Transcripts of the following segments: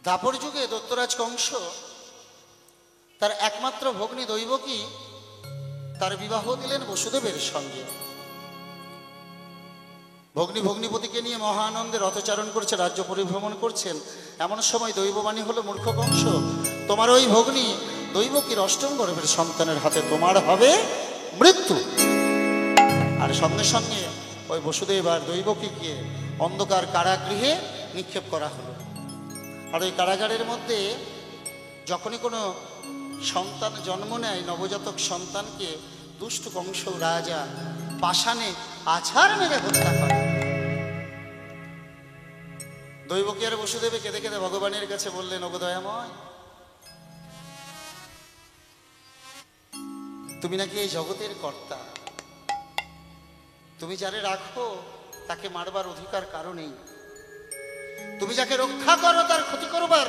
দাপর যুগে দৈত্যরাজ কংস তার একমাত্র ভগ্নী দৈবকী তার বিবাহ দিলেন বসুদেবের সঙ্গে। ভগ্নী ভগ্নীপতিকে নিয়ে মহা আনন্দে রথচারণ করছে, রাজ্য পরিভ্রমণ করছেন। এমন সময় দৈববাণী হলো, মূর্খ কংস, তোমার ওই ভগ্নী দৈবকীর অষ্টম গর্ভের সন্তানের হাতে তোমার হবে মৃত্যু। আর সঙ্গে সঙ্গে ওই বসুদেব আর দৈবকীকে অন্ধকার কারাগৃহে নিক্ষেপ করা হলো। আর ওই কারাগারের মধ্যে যখনই কোনো সন্তান জন্ম নেয়, নবজাতক সন্তানকে দুষ্ট কংস রাজা পাষাণে আছাড় মেরে হত্যা করে। দৈবকী আর বসুদেবে কেঁদে কেঁদে ভগবানের কাছে বললেন, ওগো দয়াময়, তুমি নাকি এই জগতের কর্তা, তুমি যারে রাখো তাকে মারবার অধিকার কারো নেই, তুমি যাকে রক্ষা করো তার ক্ষতি করবার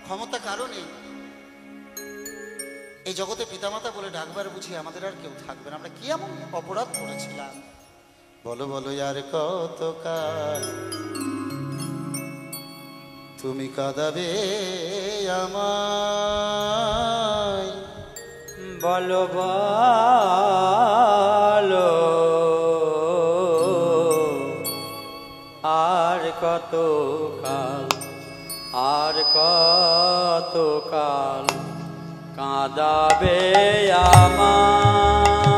ক্ষমতা কারো নেই। এই জগতে পিতামাতা বলে ডাকবার বুঝি আমাদের আর কেউ থাকবে না। আমরা কি এমন অপরাধ করেছিলাম? বলো বলো আর কতকাল তুমি কাঁদাবে আমায়, বলো বলো আর কতকাল, আর কতকাল কাঁদাবে আমায়।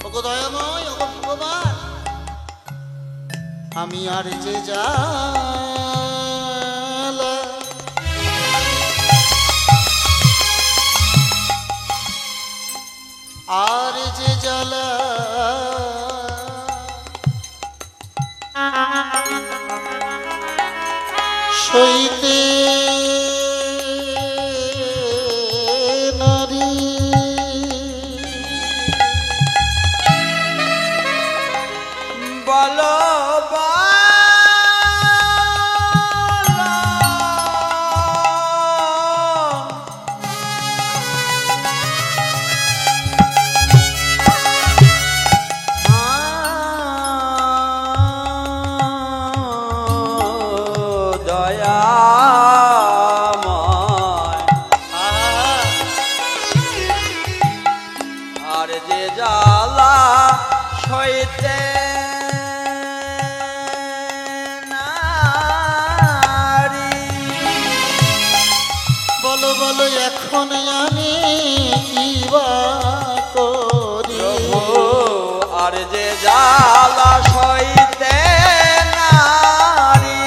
ওগো দয়াময়, ওগো ভগবান, আমি আর যে আর যে জ্বালা সইতে নারী, বলো এখন আমি কি বা করি, আর যে জ্বালা সইতে নারী,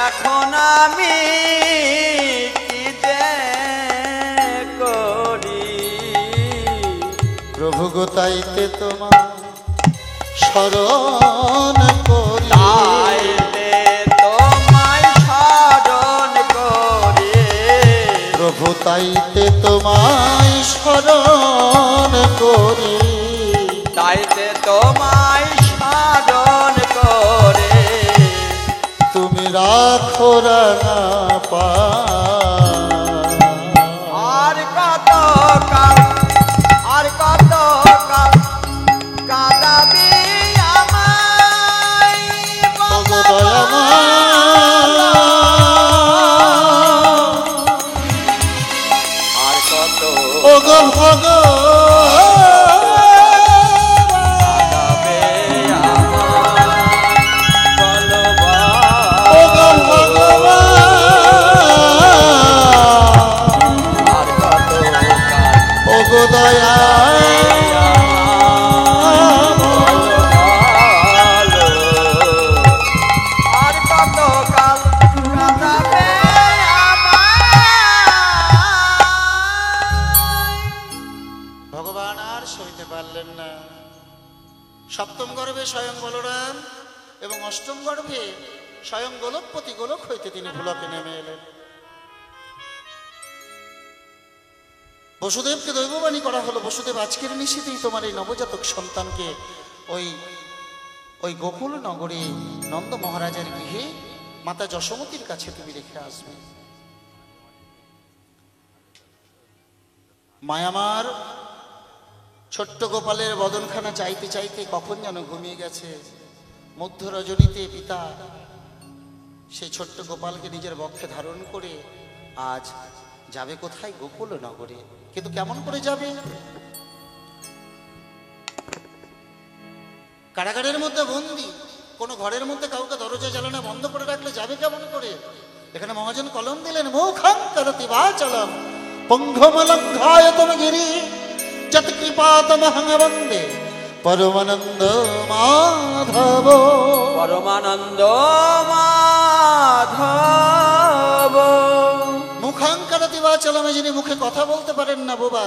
এখন আমি কি যে করি। প্রভু গো তাইতে তোমার শরণ করি, প্রভু তাইতে তোমায় স্মরণ করি, তাইতে তোমায় স্মরণ করে তুমি রাখো রাঙা পা। আর কত কাল, আর কত কাল কাঁদাবি আমায়, ওগো দয়াময়, ওগো সপ্তম গর্ভে স্বয়ং বলরাম এবং অষ্টম গর্ভে স্বয়ং গোলকপতি, গোলক হইতে তিনি ভূলোকে নেমে এলেন। বসুদেবকে দৈববাণী করা হলো, বসুদেব আজকের নিশীতেই তোমার এই নবজাতক সন্তানকে ওই গোকুল নগরে নন্দ মহারাজের গৃহে মাতা যশোমতীর কাছে তুমি রেখে আসবে। মায়ামার ছোট্ট গোপালের বদনখানা চাইতে চাইতে কখন যেন ঘুমিয়ে গেছে। মধ্য রজনীতে পিতা সেই ছোট্ট গোপালকে নিজের বক্ষে ধারণ করে আজ যাবে কোথায়? গোকুল নগরে। কিন্তু কেমন করে যাবে? কারাগারের মধ্যে বন্দি, কোনো ঘরের মধ্যে কাউকে দরজা জ্বালানো বন্ধ করে রাখলে যাবে কেমন করে? এখানে মহাজন কলম দিলেন, মুখং করতি বাচলম পঙ্ঘমলঙ্ঘায়তম গিরি যত কৃপাতমহং বন্দে পরমানন্দ মাধব। পরমানন্দ মাধব। মুখং করতি বাচলম, যিনি মুখে কথা বলতে পারেন না বোবা,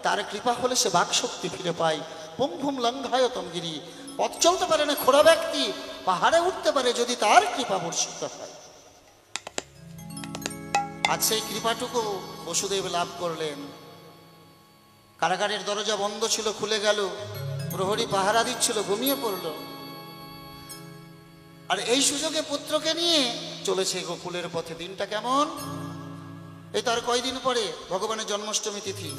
তার কৃপা হলে সে বাক শক্তি ফিরে পায়। পুঙ্খুম লঙ্ঘায়তম গিরি, পথ চলতে পারে না খোড়া ব্যক্তি পাহাড়ে উঠতে পারে যদি তার কৃপা বর্ষিত হয়। আজ সেই কৃপাটুকু বসুদেব লাভ করলেন। কারাগারের দরজা বন্ধ ছিল, খুলে গেল। প্রহরী পাহারা দিচ্ছিল, ঘুমিয়ে পড়ল। আর এই সুযোগে পুত্রকে নিয়ে চলেছে গোকুলের পথে। দিনটা কেমন? এই তার কয়দিন পরে ভগবানের জন্মাষ্টমী তিথি।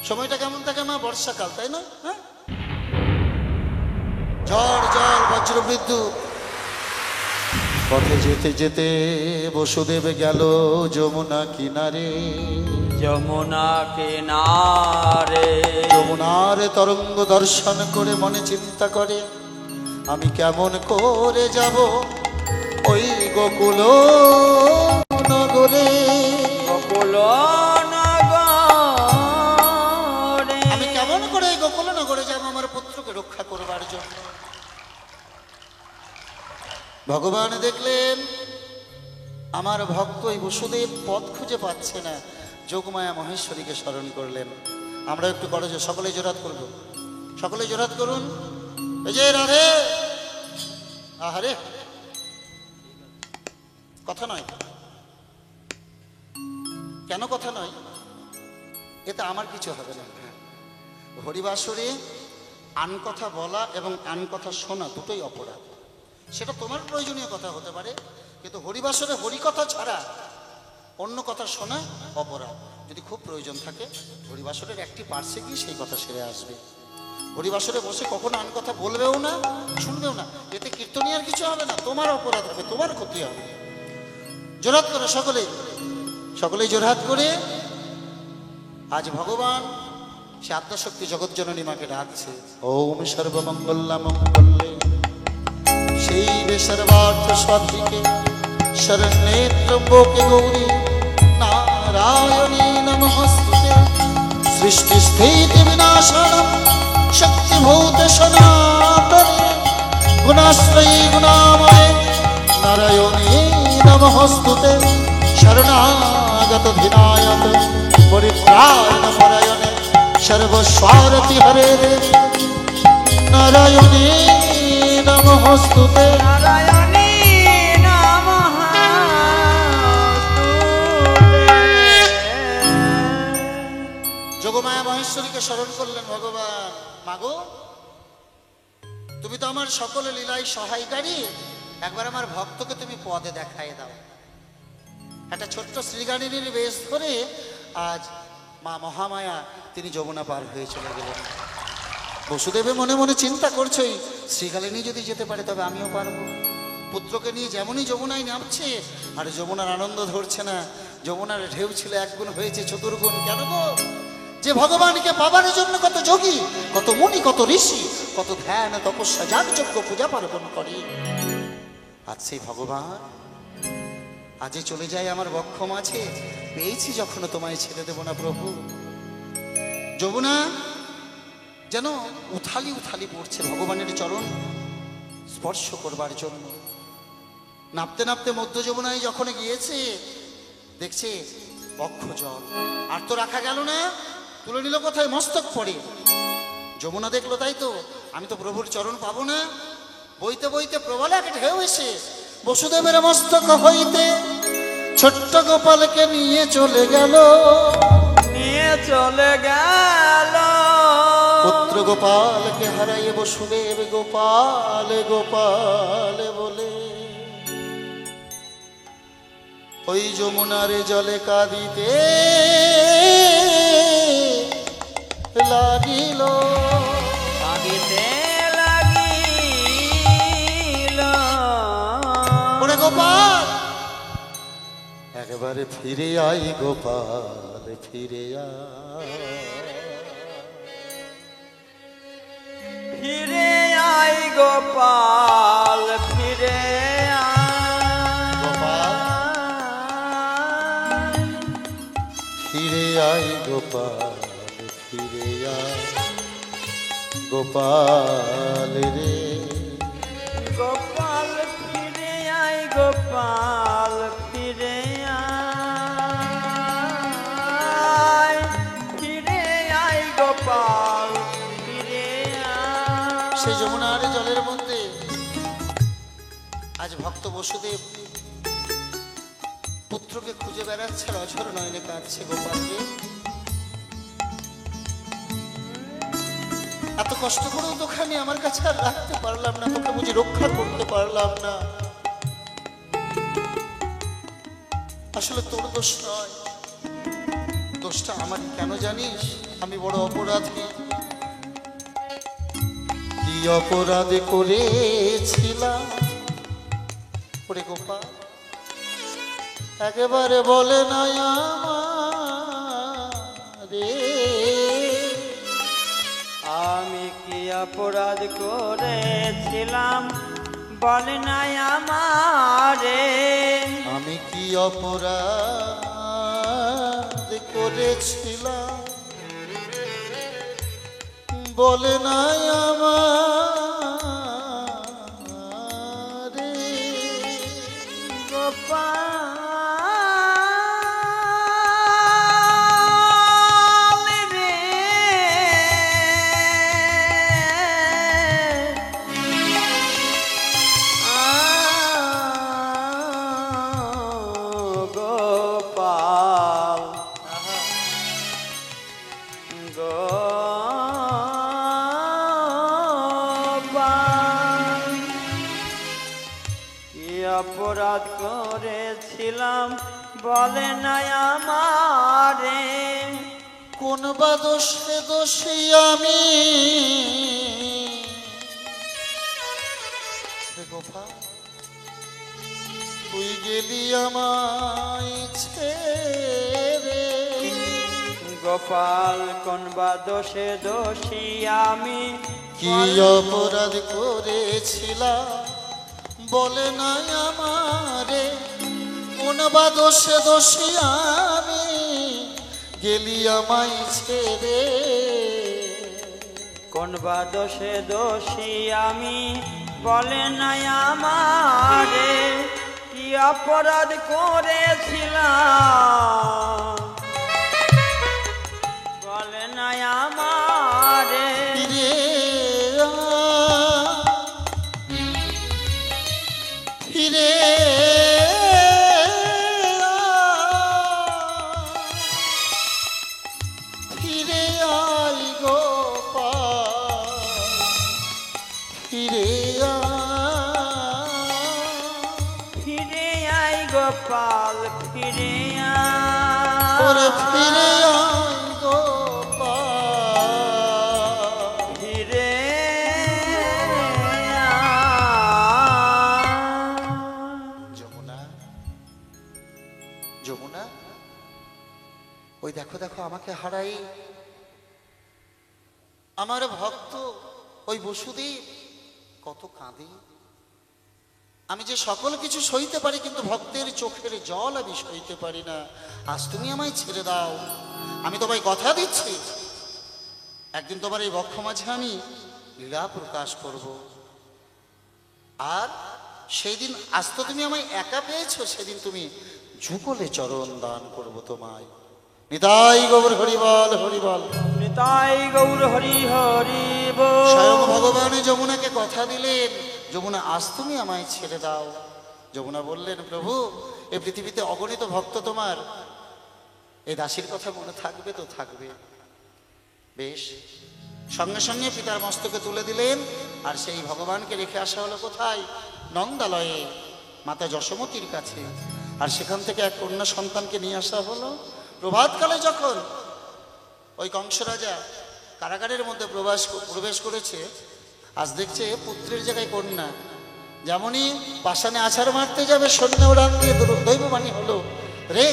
সময়টা কেমন থাকে মা? বর্ষাকাল, তাই না? হ্যাঁ, ঝড় জল বজ্র বিদ্যুৎ। পথে যেতে যেতে বসুদেব গেল যমুনা কিনারে। যমুনা কিনারে। যমুনার তরঙ্গ দর্শন করে মনে চিন্তা করে, আমি কেমন করে যাব ওই গোকুল নগরে। গোকুল নগরে। আমি কেমন করে এই গোকুল নগরে যাব আমার পুত্রকে রক্ষা করবার জন্য। ভগবান দেখলেন আমার ভক্ত এই বসুদেব পথ খুঁজে পাচ্ছে না, যোগমায়া মহেশ্বরীকে স্মরণ করলেন। আমরা একটু করো, সকলে জোরাত করব, সকলে জোরাত করুন। এই যে রাধে, আহারে কথা নয়। কেন কথা নয়? এতে আমার কিছু হবে না। হরিবাসরে আন কথা বলা এবং আন কথা শোনা দুটোই অপরাধ। সেটা তোমার প্রয়োজনীয় কথা হতে পারে, কিন্তু হরিবাসরে হরিকথা ছাড়া অন্য কথা শোনা অপরাধ। যদি খুব প্রয়োজন থাকে হরিবাসরের একটি পার্শ্বে গিয়ে সেই কথা সেরে আসবে। হরিবাসরে বসে কখনো আন কথা বলবেও না, শুনবেও না। এতে কীর্তনীয়ার কিছু হবে না, তোমার অপরাধ হবে, তোমার ক্ষতি হবে। জোরহাত করে সকলে, সকলেই জোরহাত করে আজ ভগবান সে আত্মশক্তি জগৎজননী মাকে ডাকছে। ওম সর্বমঙ্গলা মঙ্গলে সেই বেসর্বার্থ সাধিকে শরণ্যে ত্রম্বকে গৌরী নারায়ণী নমস্তুতে। সৃষ্টি স্থিতি বিনাশনম শক্তিভূত সনাতনে গুণাশ্রয়ী গুণাময়ে নারায়ণী নমস্তুতে। শরণাগত ধিনায়ত পরিত্রাণ পরায়ণে সর্বস্বারতি হরে নারায়ণী নমস্তুতে। নারায়ণী নমস্তুতে। যোগমায়া মহেশ্বরীকে স্মরণ করলেন ভগবান। মাগো, তুমি তো আমার সকল লীলায় সহায়কারী, একবার আমার ভক্তকে তুমি পদে দেখায় দাও। একটা ছোট্ট শ্রীগানিনীর বেশ ধরে আজ মা মহামায়া তিনি যমুনা পার হয়ে চলে গেলেন। বসুদেবে মনে মনে চিন্তা করছই, শ্রীকালিনী যদি যেতে পারে তবে আমিও পারবো। পুত্রকে নিয়ে যেমনই যমুনায় নামছে আর যমুনার আনন্দ ধরছে না। যমুনার ঢেউ ছিল একগুণ, হয়েছে চতুর্গুণ। কেন গো? যে ভগবানকে পাবার জন্য কত যোগী, কত মুনি, কত ঋষি, কত ধ্যান তপস্যা যাগযজ্ঞ পূজা পার্বণ করে। আজ সেই ভগবান আজে চলে যায় আমার বক্ষ মাঝে। পেয়েছি যখন তোমায় ছেড়ে দেব না প্রভু। যমুনা যেন উথালি উথালি পড়ছে ভগবানের চরণ স্পর্শ করবার জন্য। নাপতে নাপতে মধ্য যমুনায় যখন গিয়েছে দেখছে বক্ষ জল। আর তো রাখা গেল না, তুলে নিল কোথায়? মস্তক পড়ে। যমুনা দেখলো তাই তো, আমি তো প্রভুর চরণ পাবো না। বইতে বইতে প্রবল এক ঢেউ এসে বসুদেবের মস্তক হইতে ছোট্ট গোপালকে নিয়ে চলে গেল। নিয়ে চলে গেল। পুত্র গোপালকে হারাইয়ে বসুদেব গোপাল গোপাল বলে ওই যমুনারে জলে কাঁদিতে লাগিল। কাঁদিতে লাগিল। একেবারে ফিরে আই গোপাল ফিরে আয়। ফিরে আই গোপাল ফিরে আয়। ফিরে আই গোপাল ফিরে আয় গোপাল রে। গোপাল ফিরে আই গোপাল ফিরে আয়। ফিরে আই গোপাল ফিরে আয়। সেই যমুনার জলের মধ্যে আজ ভক্ত বসুদেব পুত্রকে খুঁজে বেড়াচ্ছে, অঝর নয়নে কাঁদছে গোপালকে। এত কষ্ট করেও তোকে আমি আমার কাছে আর রাখতে পারলাম না, তোকে বুঝি রক্ষা করতে পারলাম না। আসলে তোর দোষ নয়, দোষটা আমার। কেন জানিস? আমি বড় অপরাধী। কি অপরাধ করেছিলাম ওরে গোপাল, একেবারে বলে নাই আমারে। আমি কি অপরাধ করেছিলাম বলে নাই আমারে। আমি কি অপরাধ করেছিলাম বলে নাই আমারে। গোপাল রে গোপাল গোপাল কি অপরাধ করেছিলাম বলে নাই আমারে। কোন বা দোষে দোষী আমি রে গোপাল, তুই গেলি আমায় ছেড়ে। গোপাল কোন বা দোষে দোষী আমি কি অপরাধ করেছিলাম বলে নাই আমারে। কোন বা দোষে দোষী আমি গেলি আমায় ছেড়ে। কোন বা দোষে দোষী আমি বলে নাই আমারে। কি অপরাধ করেছিলাম বলে নাই আমারে। ফিরে ফিরে ফিরে আই গোপাল ফিরে ফিরে আই গোপাল ফিরে ওরে আয়। ফিরে আই গোপাল ফিরে যমুনা। যমুনা, ওই দেখো দেখো আমাকে হারাই আমার ভক্ত ওই বসুদেব কত কাঁদে। আমি যে সকল কিছু সইতে পারি, কিন্তু ভক্তের চোখের জল আমি সইতে পারি না। আজ তুমি আমায় ছেড়ে দাও। আমি তোমায় কথা দিচ্ছি, একদিন তোমার এই বক্ষ মাঝে আমি লীলা প্রকাশ করব। আর সেই দিন, আজ তো তুমি আমায় একা পেয়েছো, সেদিন তুমি যুগলে চরণ দান করব তোমায়। নিতাই গৌর হরিবল হরিবল। নিতাই গৌর হরি হরি স্বয়ং বল। ভগবান যমুনাকে কথা দিলেন, যমুনা আজ তুমি আমায় ছেড়ে দাও। যমুনা বললেন, প্রভু এই পৃথিবীতে অগণিত ভক্ত তোমার, এই দাসীর কথা মনে থাকবে তো থাকবে। বেশ, সঙ্গে সঙ্গে পিতার মস্তকে তুলে দিলেন। আর সেই ভগবানকে রেখে আসা হলো কোথায়? নন্দালয়ে, মাতা যশোমতীর কাছে। আর সেখান থেকে এক কন্যা সন্তানকে নিয়ে আসা হলো। প্রভাতকালে যখন ওই কংস রাজা কারাগারের মধ্যে প্রবেশ করেছে, আজ দেখছে পুত্রের জায়গায় কন্যা। যেমনই পাষাণে আছাড় মারতে যাবে, সৈন্য উড়ান দিয়ে দৈববাণী হলো, রে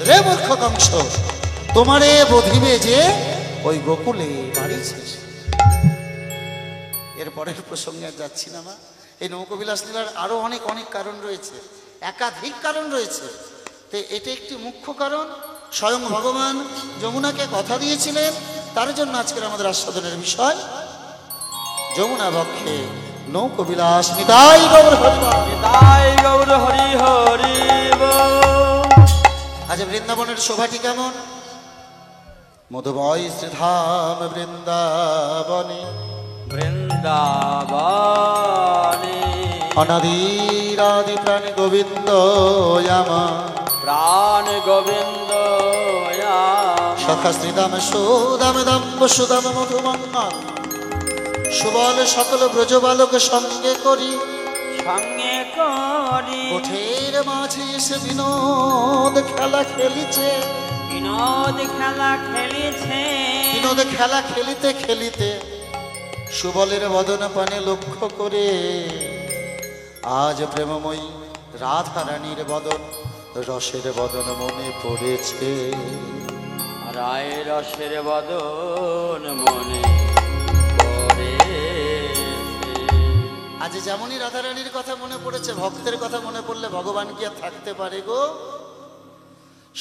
রে মূর্খ কংস, তোমারে বধিবে যে ওই গোকুলে বাড়িছে। এর পরের প্রসঙ্গে আর যাচ্ছি না মা। এই নৌকবিলাস লীলার আরো অনেক অনেক কারণ রয়েছে, একাধিক কারণ রয়েছে। তো এটা একটি মুখ্য কারণ। স্বয়ং ভগবান যমুনাকে কথা দিয়েছিলেন, তার জন্য আজকের আমাদের আস্বাদনের বিষয় যমুনা বক্ষে নৌকবিলাস। নিতাই গৌর হরি বল। নিতাই গৌর হরি হরি বল। আজ বৃন্দাবনের শোভাটি কেমন? মধুময় শ্রীধাম বৃন্দাবনে, বৃন্দাবনে অনাদিরাদি প্রাণ গোবিন্দ আমার প্রাণ গোবিন্দ সখা শ্রীদাম সুদাম দাম্ব সুদাম মধুমঙ্গল সুবল সকল ব্রজবালক সঙ্গে করি, সঙ্গে করি কোঠের মাঝে এসে বিনোদ খেলা খেলিছে। বিনোদ খেলা খেলিছে, বিনোদ খেলা খেলিতে খেলিতে সুবলের বদন পানে লক্ষ্য করে আজ প্রেমময়ী রাধা রানীর বদন, রসের বদন মনে পড়েছে। রায় রসের বদন মনে পড়েছে। আজ যেমনই রাধা রানীর কথা মনে পড়েছে, ভক্তের কথা মনে পড়লে ভগবান কি আর থাকতে পারে গো?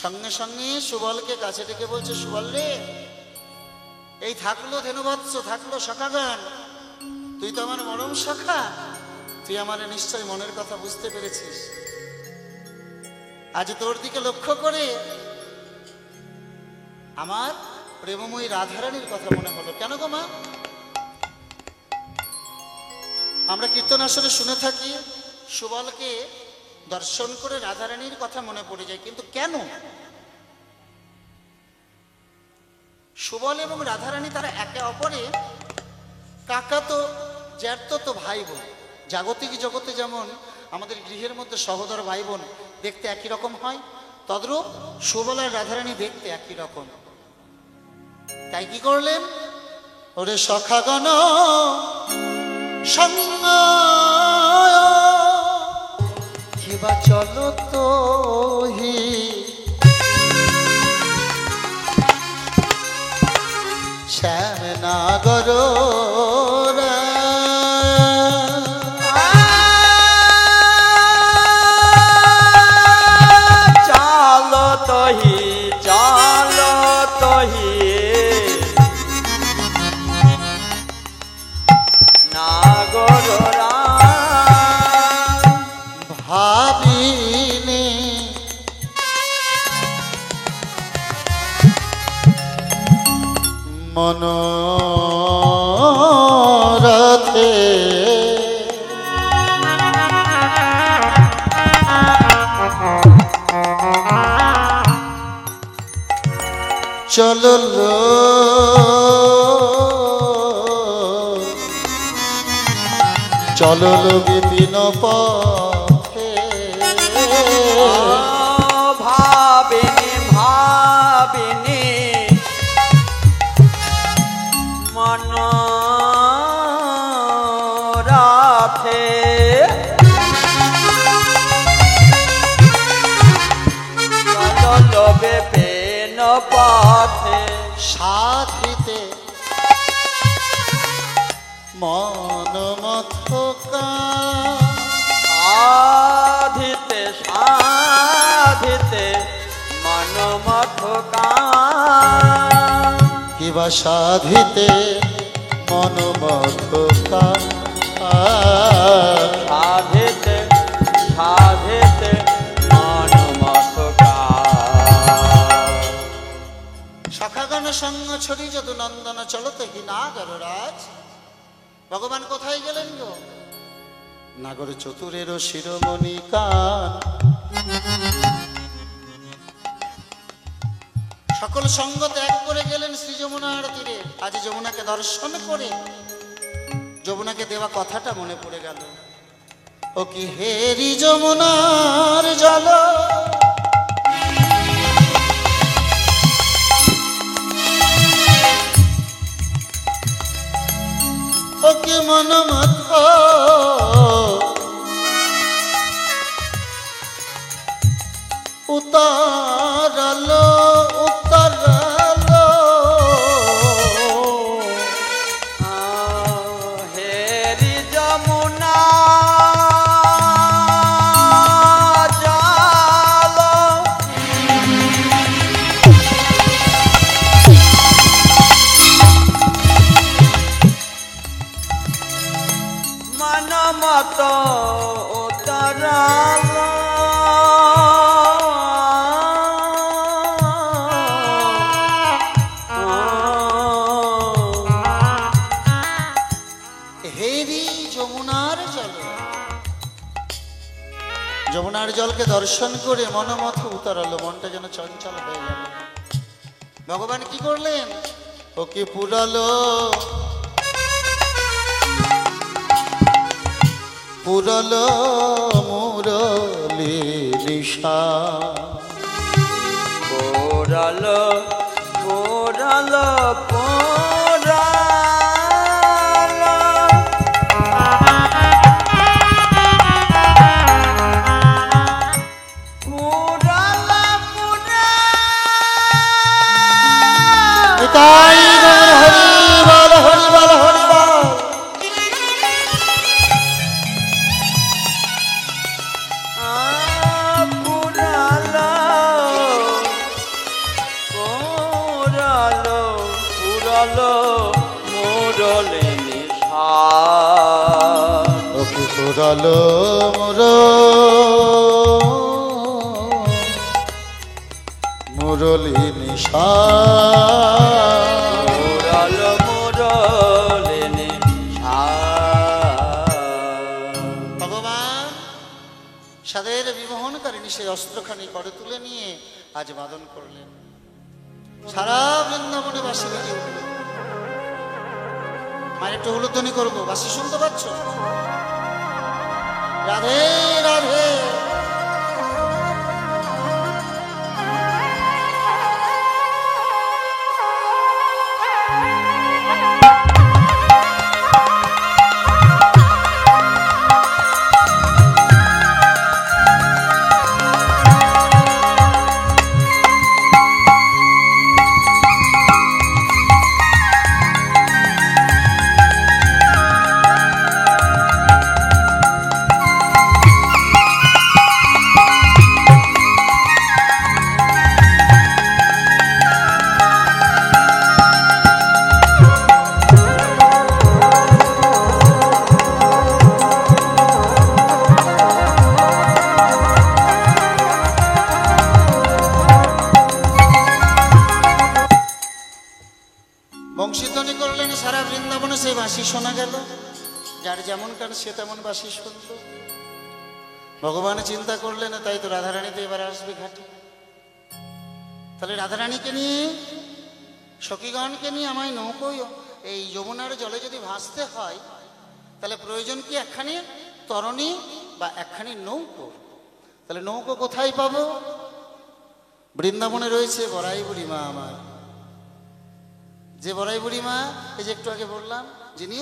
সঙ্গে সঙ্গে সুবলকে কাছে ডেকে বলছে, সুবল রে, এই থাকলো ধেনুবৎস, থাকলো সখাগণ, তুই তো আমার মরম সখা, তুই আমার নিশ্চয় মনের কথা বুঝতে পেরেছিস। আজ তোর দিকে লক্ষ্য করে আমার প্রেমময়ী রাধারানীর কথা মনে হলো। কেন গো মা? আমরা কীর্তন আসরে শুনে থাকি সুবলকে দর্শন করে রাধারানীর কথা মনে পড়ে যায়, কিন্তু কেন? সুবল এবং রাধারানী তারা একে অপরে কাকাতো জ্যাঠতো ভাই বোন। জাগতিক জগতে যেমন আমাদের গৃহের মধ্যে সহোদর ভাই বোন দেখতে একই রকম হয়, তদ্রূপ সুবল আর রাধারানী দেখতে একই রকম। তাই কি করলেন? ওরে সখাগণ সঙ্গ কিবা চলো তো হি শ্যাম নাগর চালো তহি, চালো তহি নাগর ভাবিনি মনোরথে চললো চললো বিপিন পথে। ভাবিনি ভাবিনি মনোরথে চলো বিপিন পথে। সাধিতে মন মথকা সাধিতে সাধিতে মনোমথকা কিবা সাধিতে মন মথকা সাধিতে সাধিতে মনোমথকা। সখাগণ সঙ্গ ছড়ি যদু নন্দন চলতে কি নাগর রাজ। ভগবান কোথায় গেলেন গো? নাগর চতুরের শিরোমণি কান। সকল সঙ্গ ত্যাগ করে গেলেন শ্রী যমুনার তীরে। আজ যমুনাকে দর্শন করে যমুনাকে দেওয়া কথাটা মনে পড়ে গেল। ও কি হেরি যমুনার জল ও কি মন মত উতা ও তারালো হেরি যমুনার জল, যমুনার জলকে দর্শন করে মনোমত উতরালো, মনটা যেন চঞ্চল হয়ে গেল। ভগবান কি করলেন? ওকে পুরালো, পুরালো মুরলি নিশা, পোড়ালো পোড়ালো পোড়ালো পোড়ালো তাই হরি বল হরি বল হরি বল। পোড়ালো পোড়ালো পোড়ালো মোরলে নিশা ওকে পুরালো মুরলি নিশা, পোড়ালো মোরলে নিশা। ভগবান সাদের বিমোহনকারিণী সেই অস্ত্রখানি করে তুলে নিয়ে আজ বাদন করলেন। সারা বৃন্দাবনে বাসি বেজে উঠল। মায়ের একটু হুলুধ্বনি করবো, বাসি শুনতে পাচ্ছ? রাধে রাধে। বংশীধ্বনি করলেন, সারা বৃন্দাবনে সেই বাঁশি শোনা গেল। যার যেমন কান সে তেমন বাঁশি শুনল। ভগবান চিন্তা করলেন, তাই তো রাধারানী তো এবার আসবে ঘাটে। তাহলে রাধারানীকে নিয়ে, সখীগণকে নিয়ে আমায় নৌকোয় এই যমুনার জলে যদি ভাসতে হয়, তাহলে প্রয়োজন কি একখানি তরণী বা একখানি নৌকো। তাহলে নৌকো কোথায় পাবো? বৃন্দাবনে রয়েছে বড়াই বুড়ি মা আমার। যে বড়াই বুড়ি মা, এই যে একটু আগে বললাম, যিনি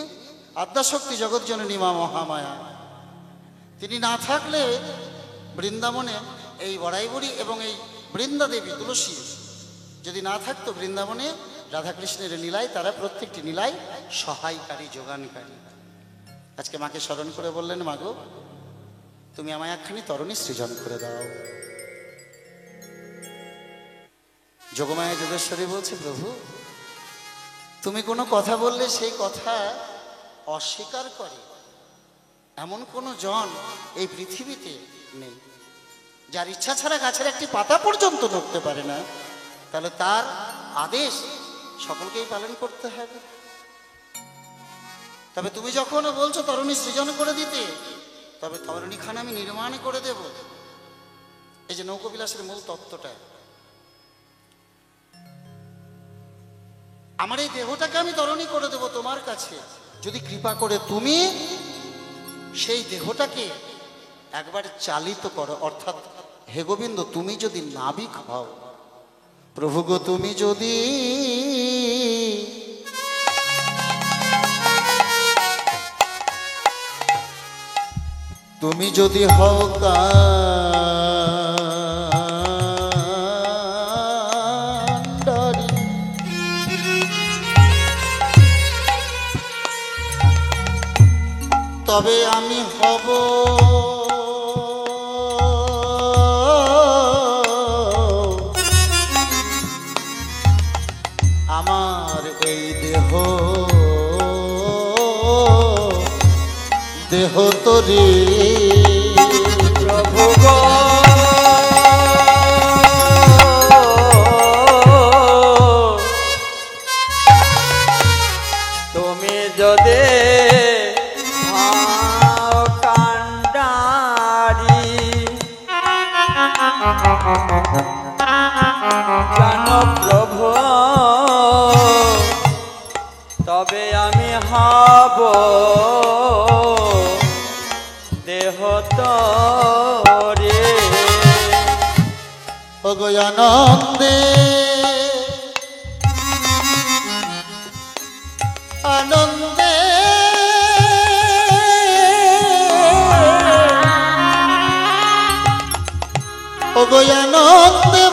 আদ্যাশক্তি জগৎজননী মা মহামায়া, তিনি না থাকলে বৃন্দাবনে এই বড়াই বুড়ি এবং এই বৃন্দা দেবী তুলসী যদি না থাকতো, বৃন্দাবনে রাধাকৃষ্ণের লীলায় তারা প্রত্যেকটি লীলায় সহায়কারী, যোগানকারী। আজকে মাকে স্মরণ করে বললেন, মাগো তুমি আমায় একখানি তরণী সৃজন করে দাও। যোগমায়া যোগেশ্বরী বলছে, প্রভু তুমি কোনো কথা বললে সেই কথা অস্বীকার করে এমন কোনো জন এই পৃথিবীতে নেই। যার ইচ্ছা ছাড়া গাছের একটি পাতা পর্যন্ত নড়তে পারে না, তাহলে তার আদেশ সকলকেই পালন করতে হবে। তবে তুমি যখন বলছো তরুণী সৃজন করে দিতে, তবে তরুণীখানা আমি নির্মাণ করে দেব। এই যে নৌকবিলাসের মূল তত্ত্বটা, আমার এই দেহটাকে আমি তরণী করে দেব তোমার কাছে, যদি কৃপা করে তুমি সেই দেহটাকে একবার চালিত করো। অর্থাৎ হে গোবিন্দ, তুমি যদি নাবিক হও, প্রভু গো তুমি যদি হও কান্ডারি, তবে আমি হব আমার এই দেহ দেহ তরি প্রভু গো তুমি যদি ভাও কান্ডারি জান প্রভু তবে আমি হব দেহ তরে ওগো আনন্দে আনন্দে ওগো আনন্দে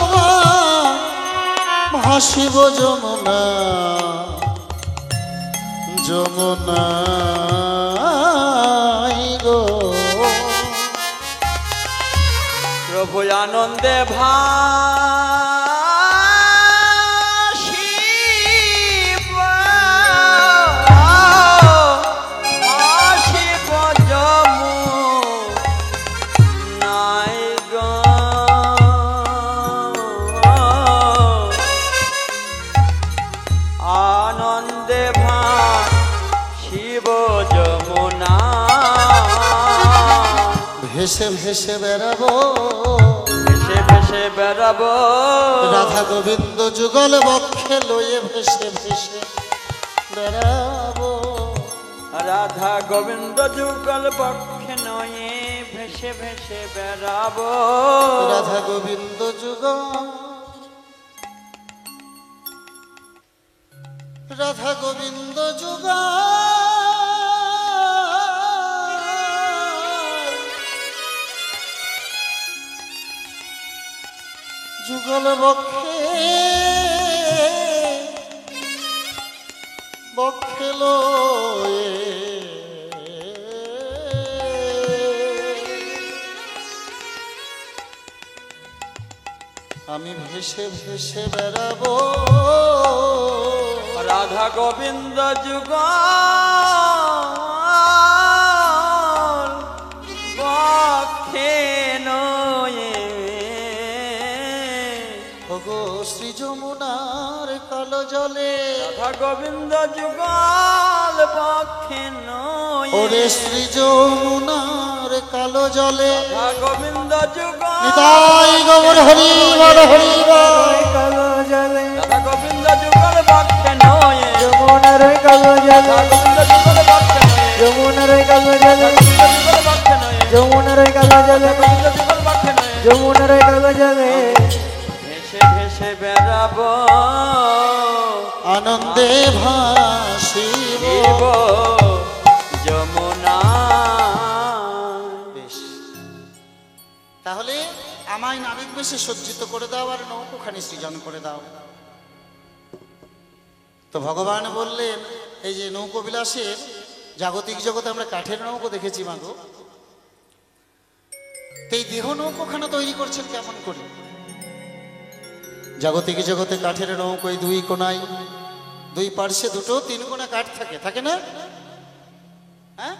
ভাসিব যমুনা যমুনা গো প্রভু আনন্দে ভাসিব যমুনায় গো। আনন্দে ভাসিব যমুনা ভেসে ভেসে বেড়াবো ভেসে ভেসে বেড়াবো রাধা গোবিন্দ যুগল বক্ষে লয়ে ভেসে ভেসে বেড়াবো রাধা গোবিন্দ যুগল পক্ষে নয়ে ভেসে ভেসে বেড়াবো রাধা গোবিন্দ যুগল রাধা গোবিন্দ যুগল বক্ষে বক্ষে লয়ে আমি ভেসে ভেসে বেড়াবো রাধা গোবিন্দ যুগল পক্ষে নয়ে ওগো শ্রী যমুনার কালো জলে রাধা গোবিন্দ যুগল পক্ষে নয়ে ওরে শ্রী যমুনার কালো জলে রাধা গোবিন্দ যুগল নিতাই গৌর হরি বল হরি বল কালো জলে রাধা গোবিন্দ যুগল পক্ষে নয়ে যমুনার কালো জলে রাধা গোবিন্দ যুগল পক্ষে নয়ে যমুনার কালো জলে যমুনার কালো জলে যমুনার কালো জলে ভেসে ভেসে বেড়াবো আনন্দে ভাসিব শিব যমুনা বেশ তাহলে আমায় নাবিক বেশে সজ্জিত করে দাও আর নৌকোখানি সৃজন করে দাও তো ভগবান বললেন এই যে নৌকো বিলাসের জাগতিক জগতে আমরা কাঠের নৌকো দেখেছি মাগো তো এই দেহ নৌকোখানা তৈরি করছেন কেমন করে জাগতিক জগতে কাঠের নৌকো এই দুই কোনায় দুই পার্শ্বে দুটো তিন কোনা কাঠ থাকে থাকে না হ্যাঁ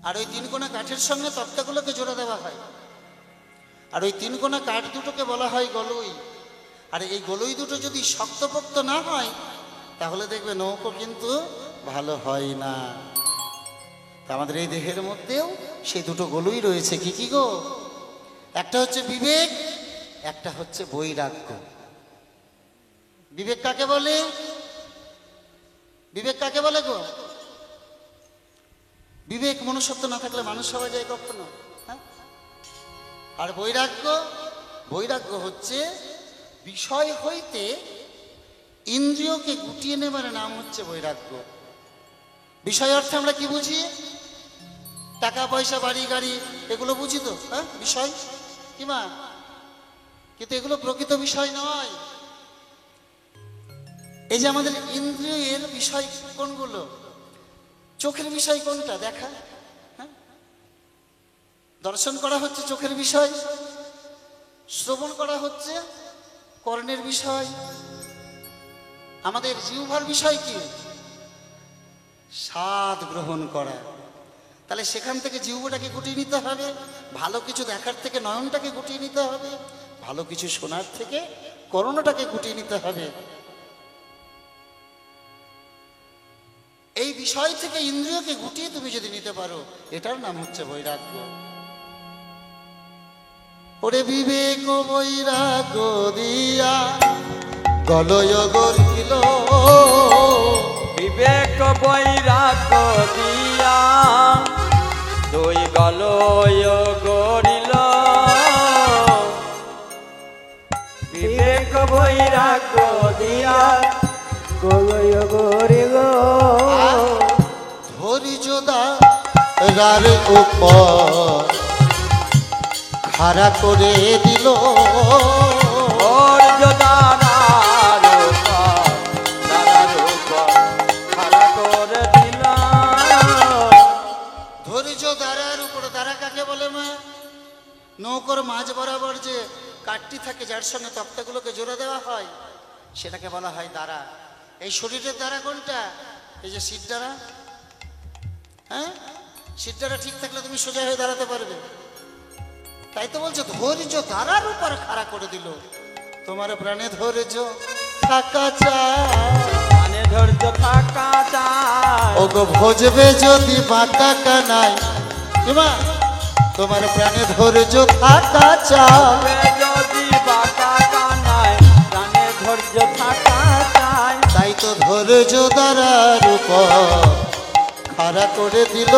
আর ওই তিন কোনা কাঠের সঙ্গে তক্তাগুলোকে জোড়া দেওয়া হয় আর ওই তিন কোনা কাঠ দুটোকে বলা হয় গলই আর এই গলই দুটো যদি শক্তপোক্ত না হয় তাহলে দেখবে নৌকো কিন্তু ভালো হয় না তা আমাদের এই দেহের মধ্যেও সেই দুটো গলই রয়েছে কি কি গো একটা হচ্ছে বিবেক একটা হচ্ছে বৈরাগ্য বিবেক কাকে বলে বিবেক কাকে বলে গো বিবেক মনুষ্যত্ব না থাকলে মানুষ হওয়া যায় কখনো হ্যাঁ আর বৈরাগ্য বৈরাগ্য হচ্ছে বিষয় হইতে ইন্দ্রিয়কে গুটিয়ে নেবার নাম হচ্ছে বৈরাগ্য বিষয় অর্থে আমরা কি বুঝি টাকা পয়সা বাড়ি গাড়ি এগুলো বুঝি তো হ্যাঁ বিষয় কি মা কিন্তু এগুলো প্রকৃত বিষয় নয় এই যে আমাদের ইন্দ্রিয়ের বিষয় কোনগুলো চোখের বিষয় কোনটা দেখা হ্যাঁ দর্শন করা হচ্ছে চোখের বিষয় শ্রবণ করা হচ্ছে কর্ণের বিষয় আমাদের জিহ্বার বিষয় কি স্বাদ গ্রহণ করা তাহলে সেখান থেকে জিহ্বাটাকে গুটিয়ে নিতে হবে, ভালো কিছু দেখার থেকে নয়নটাকে গুটিয়ে নিতে হবে, ভালো কিছু শোনার থেকে কর্ণটাকে গুটিয়ে নিতে হবে। এই বিষয় থেকে ইন্দ্রিয়কে গুটিয়ে তুমি যদি নিতে পারো, এটার নাম হচ্ছে বৈরাগ্য। ওরে বিবেক বৈরাগ্য দিয়া গলয় গরিল, বিবেক বৈরাগ্য দিয়া দুই গলয় গড়িল, বিবেক বৈরাগ্য দিয়া গলয় গরিল, ধৈর্যদার উপর খাড়া করে দিল, দারার উপর খাড়া করে দিলাম। ধৈর্য দ্বারার উপর। দ্বারা কাকে বলে মা? নৌকোর মাঝ বরাবর যে কাঠটি থাকে, যার সঙ্গে তক্তাগুলোকে জোড়া দেওয়া হয়, সেটাকে বলা হয় দ্বারা। এই শরীরের দ্বারা কোনটা? এই যে শির দ্বারা। হ্যাঁ, শির দ্বারা ঠিক থাকলে তুমি সোজা হয়ে দাঁড়াতে পারবে। তাই তো বলছে ধৈর্য দ্বারার উপর খাড়া করে দিল। তোমার প্রাণে ধৈর্য থাকা চায়, মানে ধৈর্য থাকা চাই, ওগো ভজবে যদি বাঁকা কানাই, কিমা তোমার প্রাণে ধৈর্য থাকা চায়, যদি বাঁকা কানায় প্রাণে ধৈর্য থাকা চাই। তাই তো ধৈর্য দ্বারার উপর খাড়া করে দিল,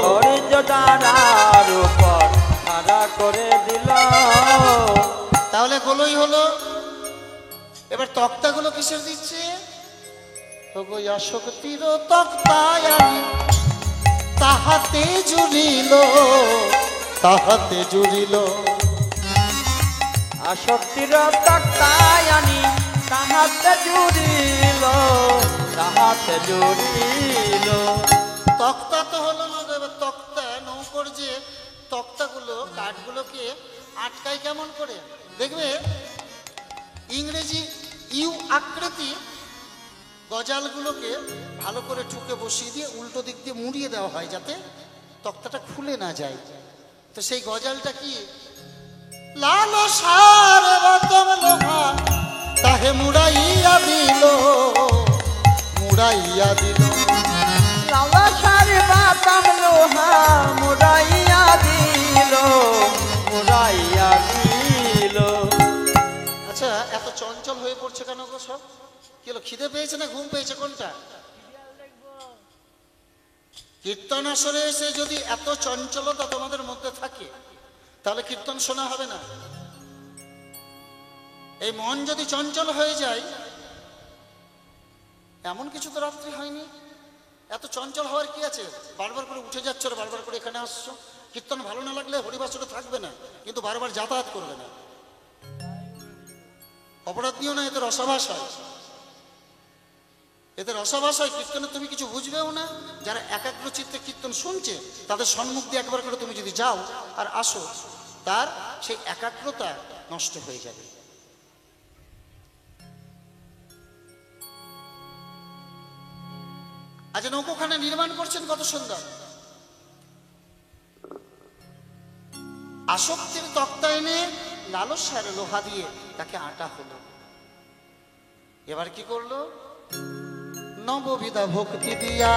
ধৈর্য দ্বারার উপর খাড়া করে দিল। তাহলে গোলই হলো। এবার তক্তাগুলো কিসের দিচ্ছে? ওগো অশক্তির তক্তায় আমি তাহাতে জুড়িল, তাহাতে জুড়িল, আসক্তির তক্তায় আনি তাহাতে জুড়িল, তাহাতে জুড়িল। তক্তা তো হলো না। এবার তক্তা, নৌকোর যে তক্তাগুলো, কাঠগুলোকে আটকায় কেমন করে দেখবে? ইংরেজি ইউ আকৃতি গজালগুলোকে ভালো করে ঠুকে বসিয়ে দিয়ে উল্টো দিক দিয়ে মুড়িয়ে দেওয়া হয়, যাতে তক্তাটা খুলে না যায়। তো সেই গজালটা কি? লালো সার রতন লোহা তাহে মুড়াইয়া দিল, মুড়াইয়া দিল, লালা সারে বাতাম লোহা মুড়াইয়া দিল, মুড়াইয়া দিল। আচ্ছা, এত চঞ্চল হয়ে পড়ছে কেন গো সব? কি হলো, খিদে পেয়েছে না ঘুম পেয়েছে, কোনটা? কীর্তন আসরে এসে যদি এত চঞ্চলতা তোমাদের মধ্যে থাকে, তাহলে কীর্তন শোনা হবে না। এই মন যদি চঞ্চল হয়ে যায়, এমন কিছু তো রাত্রি হয়নি। এত চঞ্চল হওয়ার কি আছে? বারবার করে উঠে যাচ্ছ, বারবার করে এখানে আসছো। কীর্তন ভালো না লাগলে হরিবাসরে থাকবে না, কিন্তু বারবার যাতায়াত করবে না। অপরাধ নিও না, এতে রসাভাস হয়, এতে রসাভাস হয়। কীর্তনে তুমি কিছু বুঝবেও না। যারা একাগ্র চিত্তে কীর্তন শুনছে, তাদের সম্মুখ দিয়ে একবার করে তুমি যদি যাও আর আসো, তার সেই একাগ্রতা নষ্ট হয়ে যাবে। আজ নৌকোখানা নির্মাণ করছেন, কত সুন্দর। আসক্তির তক্তা এনে লালসার লোহা দিয়ে তাকে আটা হলো। এবার কি করলো? নববিধা ভক্তি দিয়া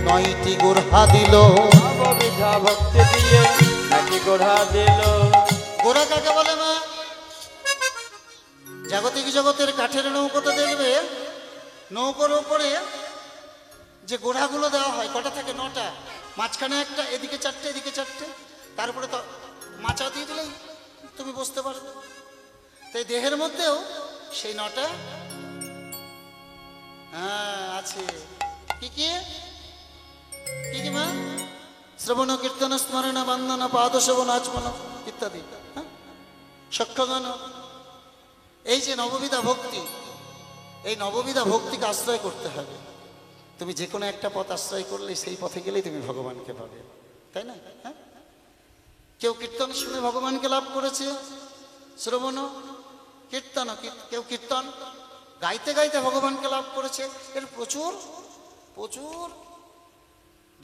9টি গোড়া দিল, নববিধা ভক্তি দিয়ে 9টি গোড়া দিল। গোড়া কাকে বলে মা? জাগতিক জগতের কাঠের নৌকোতে দেখবে, নৌকোর উপরে যে গোড়াগুলো দেওয়া হয়, কটা থাকে? 9টা। মাঝখানে একটা, এদিকে 4টে, এদিকে 4টে, তারপরে তো মাচা দিয়ে দিলেই তুমি বুঝতে পারবে। তাই দেহের মধ্যেও সেই 9টা আছে। কি কি কি কি মা? শ্রবণ কীর্তন স্মরণ বন্দন পাদ সেবন আচমন ইত্যাদি, সক্ষগান। এই যে নববিধা ভক্তি, এই নববিধা ভক্তিকে আশ্রয় করতে হবে। তুমি যে কোনো একটা পথ আশ্রয় করলে সেই পথে গেলেই তুমি ভগবানকে পাবে, তাই না? হ্যাঁ, কেউ কীর্তন শুনে ভগবানকে লাভ করেছে, শ্রবণ কীর্তন, কেউ কীর্তন গাইতে গাইতে ভগবানকে লাভ করেছে। এর প্রচুর প্রচুর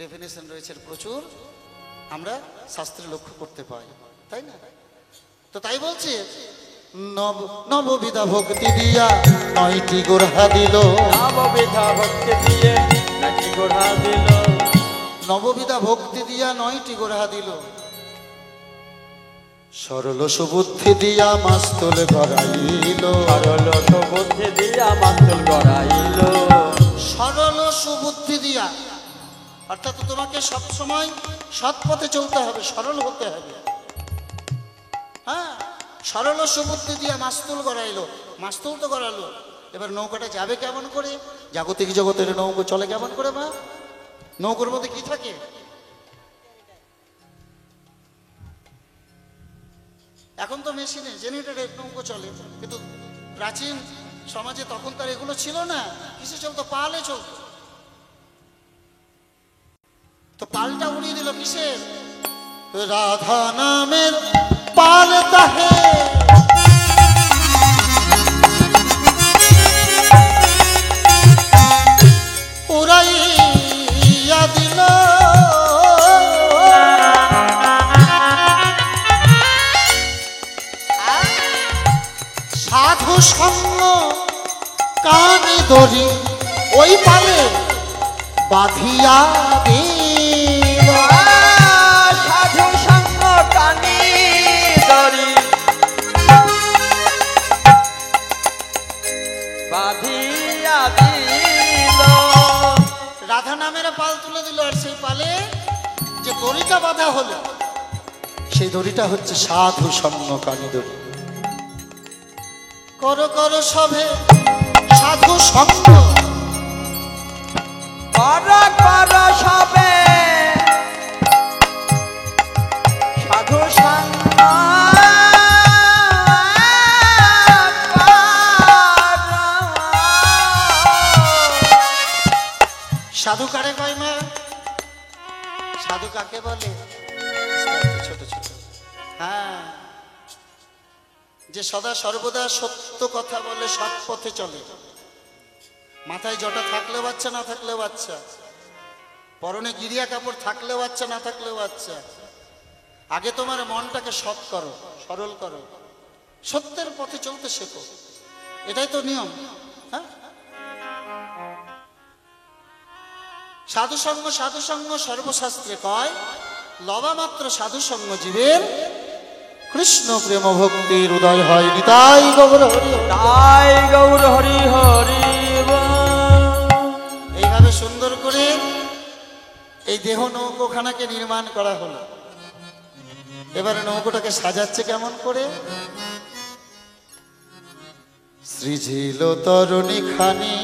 ডেফিনেশন রয়েছে প্রচুর, আমরা শাস্ত্রে লক্ষ্য করতে পাই, তাই না? তো তাই বলছে নববিধা ভক্তি দিয়া 9টি গোড়া দিল, নববিধা ভক্তি দিয়ে নাকি গোড়া দিল, নববিধা ভক্তি দিয়া 9টি গোড়া দিল, সরল সুবুদ্ধি দিয়া মাস্তুল গড়াইল, সরল সুবুদ্ধি দিয়া মাস্তুল গড়াইল, সরল সুবুদ্ধি দিয়া, অর্থাৎ তোমাকে সব সময় সৎ পথে চলতে হবে, সরল হতে হবে। হ্যাঁ, সরল সুবুদ্ধি দিয়া মাস্তুল গড়াইলো, মাস্তুল তো গড়ালো, এবার নৌকাটা যাবে কেমন করে? জাগতিক জগতের নৌকো চলে কেমন করে? মা, নৌকোর মধ্যে কি থাকে? এখন তো মেশিনে জেনারেটরের নৌকো চলে, কিন্তু প্রাচীন সমাজে তখন তার এগুলো ছিল না। কিসে চলতো? পালে চলতো। তো পালটা উড়িয়ে দিল কিসের? রাধা নামের পাল তাহে উড়াইয়া দিল, সাধু সঙ্গ কানে দড়ি ওই পালে বাঁধিয়া দিল, সাধু সঙ্গ কানি দড়ি বাঁধিয়া দিল। রাধা নামের পাল তুলে দিল, আর সেই পালে যে দড়িটা বাঁধা হলো সেই দড়িটা হচ্ছে সাধু সঙ্গ কানে দড়ি। করো করো সবে সাধু সঙ্গ, কর কর সবে সাধু সঙ্গ, সাধু কারে কয় মা? সাধু কাকে বলে? ছোট ছোট, হ্যাঁ, যে সদা সর্বদা সত্য কথা বলে, সৎ পথে চলে, মাথায় জটা থাকলেও বাচ্চা, না থাকলেও বাচ্চা, পরনে গিরিয়া কাপড় থাকলেও বাচ্চা, না থাকলেও বাচ্চা। আগে তোমার মনটাকে সৎ করো, সরল করো, সত্যের পথে চলতে শেখো, এটাই তো নিয়ম। হ্যাঁ, সাধুসঙ্গ সাধুসঙ্গ সর্বশাস্ত্রে কয়, লবা মাত্র সাধুসঙ্গ জীবের কৃষ্ণ প্রেম ভক্তির উদয় হয়। নিতাই গৌর হরি হরি। তাই গৌর হরি হরি বল। এইভাবে সুন্দর করে এই দেহ নৌকোখানাকে নির্মাণ করা হলো। এবারে নৌকোটাকে সাজাচ্ছে কেমন করে? সৃজিল তরুণী খানি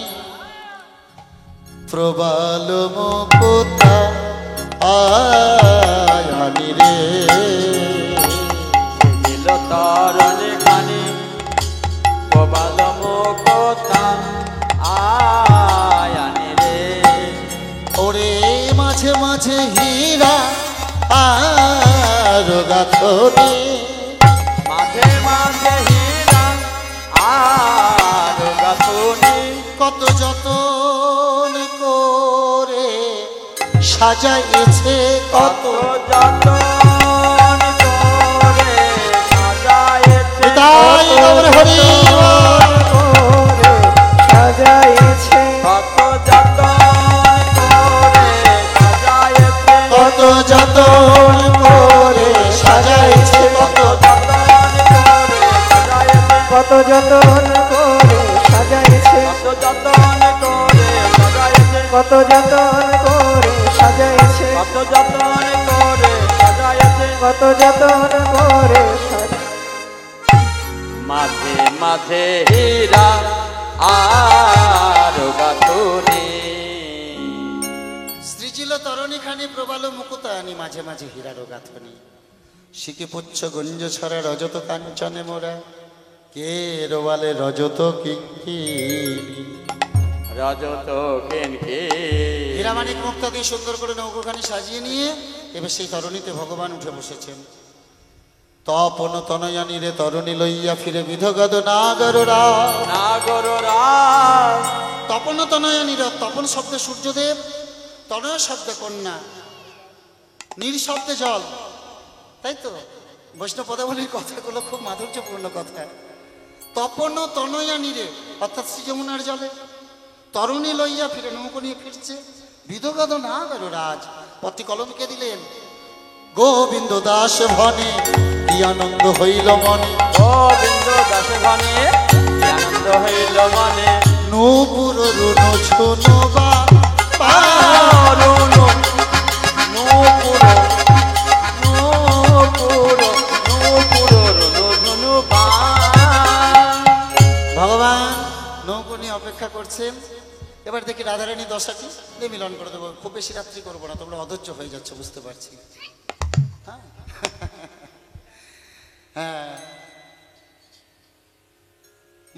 প্রবাল মুকুতা আয়ানি রে, দিল তরণে খানি প্রবাল মুকুতা আয়ানি রে, ওরে মাঝে মাঝে হীরা আর গাথরে, মাঝে মাঝে হীরা আর গাথনি, কত যতন করে সাজাইছে, কত যতন করে সাজায়েছে, তাই গৌর হরি বল। সাজাইছে, কত যতন করে সাজায়েছে, কত যতন করে সাজাইছে, কত কত যতন করে সাজাইছে, কত যতন করে সাজায়েছে, কত যতন করে সাজাইছে, কত যতন করে সাজায়েছে, কত যতন করে সাজাইছে। মাঝে মাঝে হীরা আর গাথনি, সৃজিল তরণী খানি প্রবাল মুকুতায়নি, মাঝে মাঝে হীরার গাথনি, শিখে পুচ্ছ গুঞ্জ ছড়া রজত কাঞ্চনে মোরা, কে রোবালে রজত কিঙ্কিনী, রজত কেনকে হীরামানিক মুক্তা দিয়ে সুন্দর করে নৌকোখানি সাজিয়ে নিয়ে এবার সেই তরণীতে ভগবান উঠে বসেছেন। তপন তনয়ানি রে তরণী লইয়া ফিরে বিধগদ নাগররা, নাগররা, তপন তনয়ানি রে, তপন শব্দে সূর্যদেব, তনয় শব্দে কন্যা, নিঃশব্দে জল, তাই তো? বৈষ্ণব পদাবলীর কথাগুলো খুব মাধুর্যপূর্ণ কথা। তপন তনয়া নীরে, অর্থাৎ শ্রী যমুনার জলে তরুণী লইয়া ফিরে, নৌকো নিয়ে ফিরছে। বিধগত না গেল রাজ, পত্রী কলমকে দিলেন, গোবিন্দ দাস ভনে কি আনন্দ হইল মনে, গোবিন্দ দাস ভনে কি আনন্দ হইল মনে, নূপুর রুন ঝুনুবা পারুন নূপুর নূপুর নূপুর রুনু ভগবান নৌকো নিয়ে অপেক্ষা করছেন। এবার দেখি রাধারানী দশাটি দিয়ে মিলন করে দেবো। খুব বেশি রাত্রি করবো না, তোমরা অধৈর্য হয়ে যাচ্ছে বুঝতে পারছি। হ্যাঁ হ্যাঁ,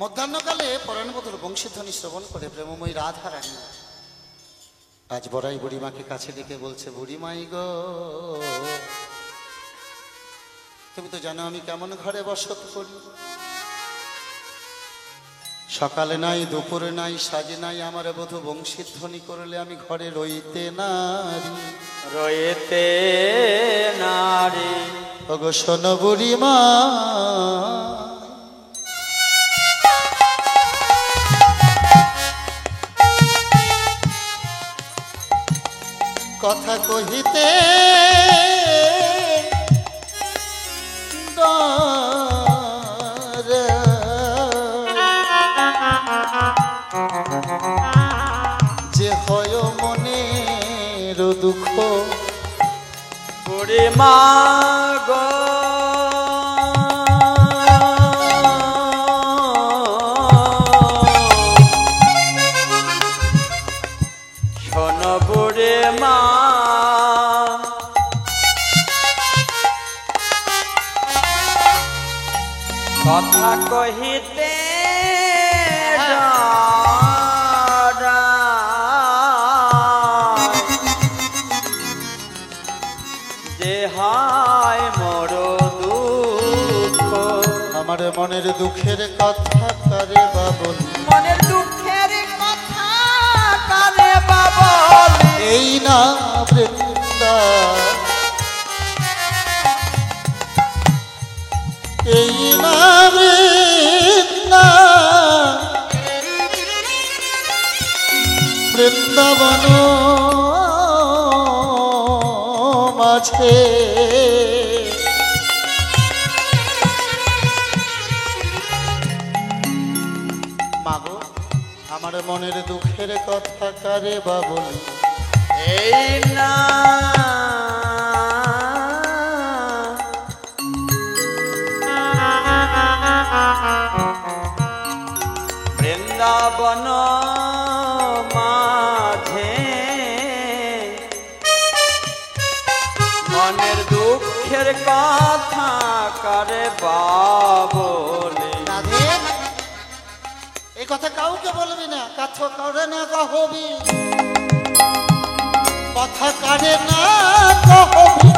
মধ্যাহ্নকালে পরাণবধূর বংশীধ্বনি শ্রবণ করে প্রেমময়ী রাধারানী আজ বড়াই বুড়িমাকে কাছে ডেকে বলছে, বুড়িমাই গো, তুমি তো জানো আমি কেমন ঘরে বসত করি। সকালে নাই, দুপুরে নাই, সাজে নাই, আমার বধূ বংশীধ্বনি করলে আমি ঘরে রইতে নারী, রয়েতে নারী। ওগো শোনো বুড়িমা, কথা কহিতে ডরে, যে হয় মনের দুঃখ, বুড়ি মা গো শোন বুড়ি মা, কথা কহিতে যে হায় মোর দুঃখ, আমার মনের দুঃখের কথা কারে বাবল, মনের দুঃখের কথা কারে বাবল, এই না বৃন্দা, এই না বৃন্দা, বৃন্দাবন মাঝে মাগো, আমার মনের দুঃখের কথা কারে বাবল, এই না বৃন্দাবন মাঝে মনের দুঃখের কথা কারে বাবলে। রাধে, এই কথা কাউকে বলবি না, কথা কারে না কহবি, কথা কারে না কহবি,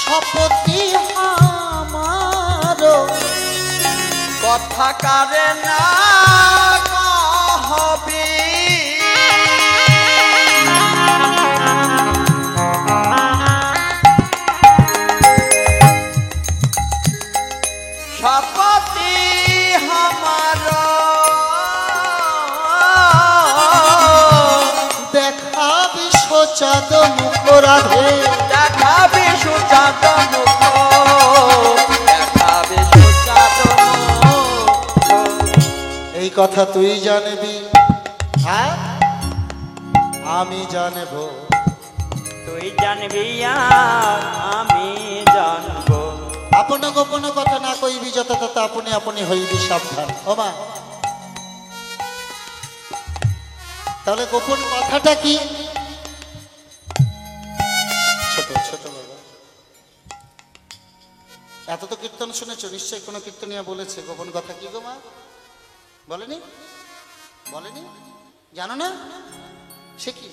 শপথি আমার, কথা কারে না কহবি, শপথি আমার, দেখাবি সোচাদ মুখ রাধে, দেখাবি সুচাঁদ মুখ, দেখাবি সুচাঁদ মুখ। এই কথা তুই জানবি, হ্যাঁ আমি জানব, তুই জানবি আর আমি জানবো, আপন গোপন কথা না কইবি, যত তত আপনি আপনি হইবি সাবধান। ও মা, তাহলে গোপন কথাটা কি? ছোট ছোট বাবা, এত তো কীর্তন শুনেছ, নিশ্চয়ই কোনো কীর্তনিয়া বলেছে গোপন কথা কি গো মা? বলেনি? বলেনি? জানো না? সে কি?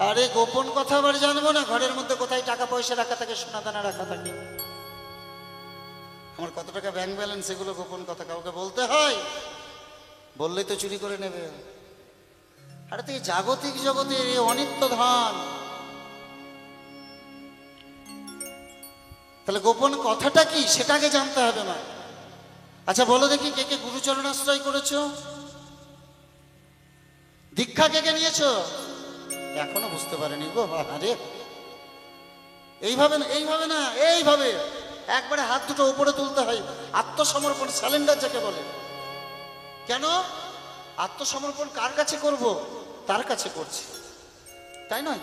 আরে গোপন কথা আবার জানবো না? ঘরের মধ্যে কোথায় টাকা পয়সা রাখা থাকে, সোনা দানা রাখা থাকে, আমার কত টাকা ব্যাংক ব্যালেন্স, এগুলো গোপন কথা কাউকে বলতে হয়? বললেই তো চুরি করে নেবে। আরে তো এই জাগতিক জগতের এই অনিত্য ধান, তাহলে গোপন কথাটা কি সেটাকে জানতে হবে না। আচ্ছা বলো দেখি, কে কে গুরুচরণ আশ্রয় করেছো? দীক্ষা কে কে নিয়েছো? এখনো বুঝতে পারেনি গো। আরে এইভাবে না, এইভাবে না, এইভাবে একবারে হাত দুটো উপরে তুলতে হয়। আত্মসমর্পণ, স্যালেন্ডার যাকে বলে। কেন আত্মসমর্পণ? কার কাছে করব? তার কাছে করছি, তাই নয়?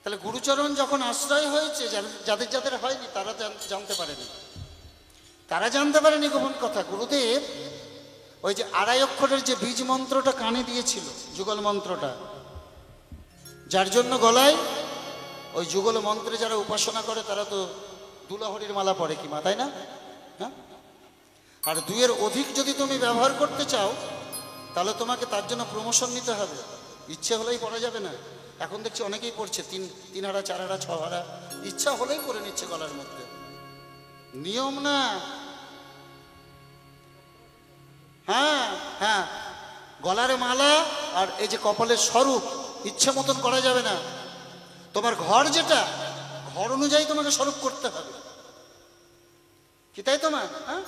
তাহলে গুরুচরণ যখন আশ্রয় হয়েছে, যাদের যাদের হয়নি তারা জানতে পারেনি, তারা জানতে পারেনি গোপন কথা। গুরুদেব ওই যে 2.5 অক্ষরের যে বীজ মন্ত্রটা কানে দিয়েছিল, যুগল মন্ত্রটা, যার জন্য গলায় ওই যুগল মন্ত্রে যারা উপাসনা করে তারা তো দুলাহরির মালা পড়ে কি মা, তাই না? হ্যাঁ, আর 2-এর অধিক যদি তুমি ব্যবহার করতে চাও তাহলে তোমাকে তার জন্য প্রমোশন নিতে হবে। ইচ্ছে হলেই পড়া যাবে না। এখন দেখছি অনেকেই পড়ছে 3 হারা, 4 হারা, 6 হারা, ইচ্ছা হলেই করে নিচ্ছে গলার মধ্যে। নিয়ম না। হ্যাঁ হ্যাঁ, গলার মালা আর এই যে কপালের স্বরূপ ইচ্ছে মতন করা যাবে না। তোমার ঘর যেটা, ঘর অনুযায়ী তোমাকে স্বরূপ করতে হবে কি, তাই তোমার? হ্যাঁ,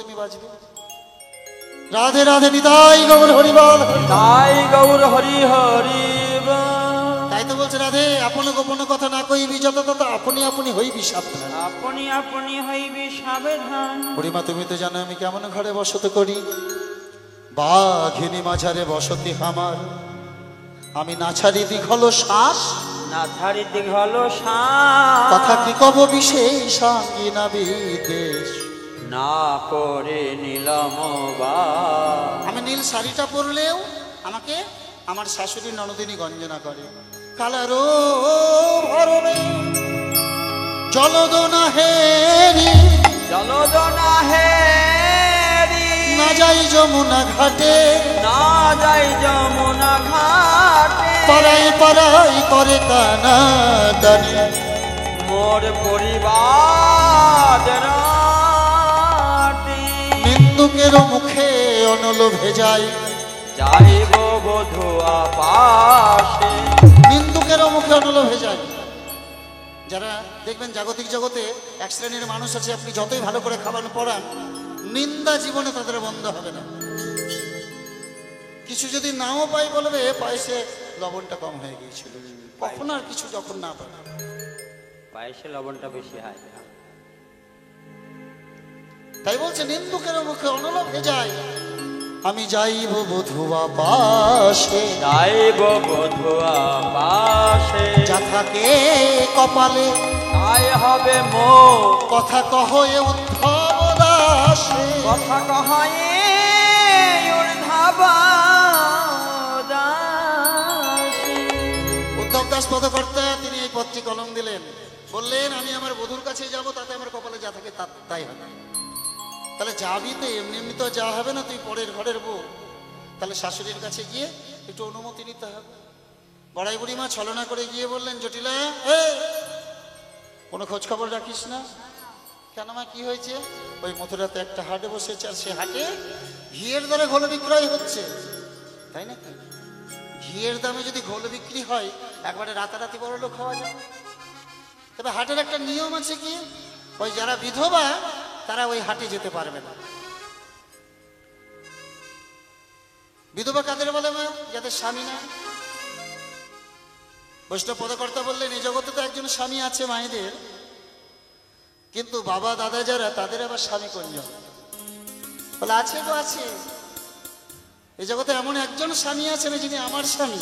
তুমি বাজবে। রাধে রাধে, নিতাই গৌর হরি বল। তাই গৌর হরি হরি তাই তো বলছে রাধে, আপন গোপন কথা না কইবি, যত তত আপনি আপনি হইবি সাবধান। আপনি আপনি হইবি সাবধান। বুড়িমা তুমি তো জানো আমি কেমন ঘরে বসত করি। বাঘিনী মাঝারে বসতি আমার, আমি না ছাড়ি দীঘল শ্বাস, না ছাড়ি দীঘল শ্বাস। কথা কি কব বিশেষ সঙ্গী না বিদেশ, না করে নিলাম বা। আমি নীল শাড়িটা পরলেও আমাকে আমার শাশুড়ি ননদিনী গঞ্জনা করে। কালারো ভরবে জলদনা হেরি, জলদনা হেরি, না যাই যমুনা ঘাটে, না যাই যমুনা ঘাটে। পাড়াই পাড়াই করে কানা দানি, মোর পরিবার নিন্দুকের মুখে অনল ভেজাই, যাইব বধুয়া পাশে। নিন্দুকের মুখে অনল ভেজাই। যারা দেখবেন জাগতিক জগতে এক শ্রেণীর মানুষ আছে, আপনি যতই ভালো করে খাবার পড়ান, নিন্দা জীবনে তাদের বন্ধ হবে না। কিছু যদি নাও পাই বলবে পায়েসে লবণটা কম হয়ে গিয়েছিল, কখন আর কিছু যখন না পাবে। পায়েসে লবণটা বেশি হয়। তাই বলছে নিন্দুকের মুখে অনল ভেজাই, আমি যাইব বধুয়া পাশে, যাইব বধুয়া পাশে। যা থাকে কপালে তাই হবে মো, কথা কহ এ উদ্ধব দাসে, কথা কহায়ে ঊর্ধ্বা দাসী। উদ্ধব দাস পদকর্তা তিনি এই পত্রী কলম দিলেন, বললেন আমি আমার বধূর কাছে যাব, তাতে আমার কপালে যা থাকে তাই হবে। তাহলে যাবি তো এমনি এমনি তো যা হবে না, তুই পরের ঘরের বউ, তাহলে শাশুড়ির কাছে গিয়ে একটু অনুমতি নিতে হবে। বড়াই বুড়িমা ছলনা করে গিয়ে বললেন, জটিলা কোনো খোঁজ খবর রাখিস না কেন মা? কি হয়েছে? ওই মথুরাতে একটা হাটে বসেছে, আর সে হাটে ঘিয়ের দরে ঘোল বিক্রয় হচ্ছে, তাই না? ঘিয়ের দামে যদি ঘোল বিক্রি হয় একবারে রাতারাতি বড় লোক হওয়া যায়। তবে হাটের একটা নিয়ম আছে কি, ওই যারা বিধবা তারা ওই হাটে যেতে পারবে না। বিধবা কাদের বলে মা? যাদের স্বামী না। বৈষ্ণব পদকর্তা বললেন এই জগতে তো একজন স্বামী আছে মায়েদের, কিন্তু বাবা দাদা যারা তাদের আবার স্বামী কোনজন? বলে আছে তো আছে, এই জগতে এমন একজন স্বামী আছেন যিনি আমার স্বামী,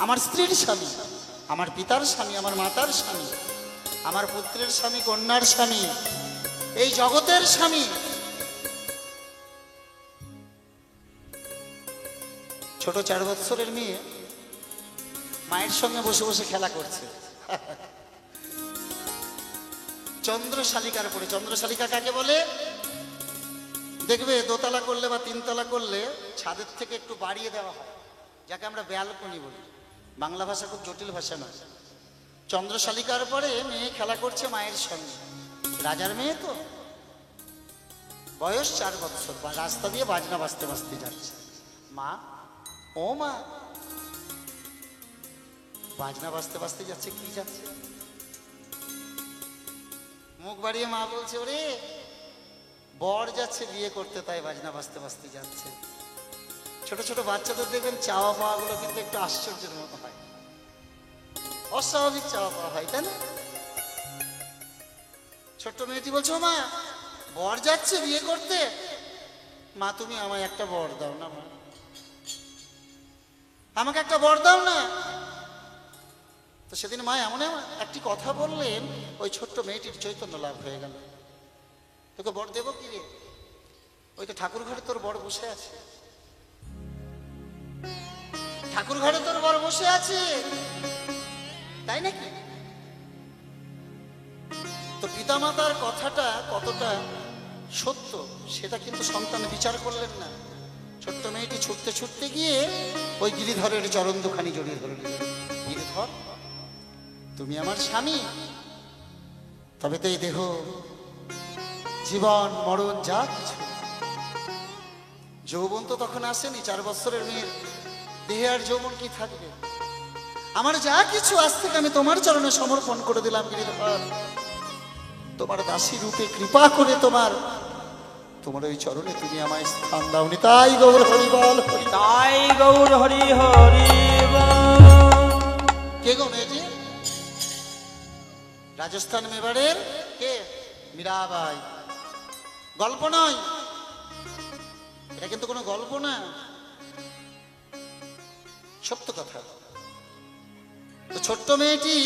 আমার স্ত্রীর স্বামী, আমার পিতার স্বামী, আমার মাতার স্বামী, আমার পুত্রের স্বামী, কন্যার স্বামী, এই জগতের স্বামী। ছোট 4 বৎসরের মেয়ে মায়ের সঙ্গে বসে বসে খেলা করছে, চন্দ্রশালিকার উপরে। চন্দ্রশালিকা কাকে বলে? দেখবে দোতলা করলে বা 3তলা করলে ছাদের থেকে একটু বাড়িয়ে দেওয়া হয়, যাকে আমরা ব্যালকনি বলি। বাংলা ভাষা খুব জটিল ভাষা নয়। চন্দ্রশালিকার পরে মেয়ে খেলা করছে মায়ের সঙ্গে। রাজার মেয়ে তো, বয়স 4 বছর, বা রাস্তা দিয়ে বাজনা বাজতে বাজতে যাচ্ছে। মা, ও মা, বাজনা বাজতে বাজতে যাচ্ছে, কি যাচ্ছে? মুখ বাড়িয়ে মা বলছে, ওরে বর যাচ্ছে বিয়ে করতে, তাই বাজনা বাজতে বাজতে যাচ্ছে। ছোট ছোট বাচ্চাদের দেখবেন চাওয়া পাওয়া গুলো কিন্তু একটু আশ্চর্যের মতো হয়, অস্বাভাবিক চাওয়া পাওয়া হয়, তাই না? ছোট্ট মেয়েটি বলছো, মা বর যাচ্ছে বিয়ে করতে, মা তুমি আমায় একটা বর দাও না, মা আমাকে একটা বর দাও না। তো সেদিন মা এমন একটি কথা বললেন, ওই ছোট্ট মেয়েটির চৈতন্য লাভ হয়ে গেল। তোকে বর দেবো কি রে? ওই তো ঠাকুর ঘরে তোর বর বসে আছে, ঠাকুর ঘরে তোর বর বসে আছে, তাই নাকি? তো পিতামাতার কথাটা কতটা সত্য সেটা কিন্তু সন্তান বিচার করলেন না। ছোট্ট মেয়েটি ছুটতে ছুটতে গিয়ে ওই গিরিধরের চরণ দুখানি জড়িয়ে ধরলেন। গিরিধর, তুমি আমার স্বামী, তবে তো এই দেহ, জীবন মরণ যা কিছু, যৌবন তো তখন আসেনি। 4 বছরের মেয়ের দেহে আর যৌবন কি থাকবে? আমার যা কিছু আজ থেকে আমি তোমার চরণে সমর্পণ করে দিলাম গিরিধর। তোমার দাসী রূপে কৃপা করে তোমার ওই চরণে তুমি আমায় স্থান দাওনি, তাই গৌর হরি বল। তাই গৌর হরি হরি বল। কে গো মেয়েটি? রাজস্থান মেবাড়ের কে? মীরাবাই। গল্প নয় এটা, কিন্তু কোনো গল্প না, সত্য কথা। তো ছোট্ট মেয়েটি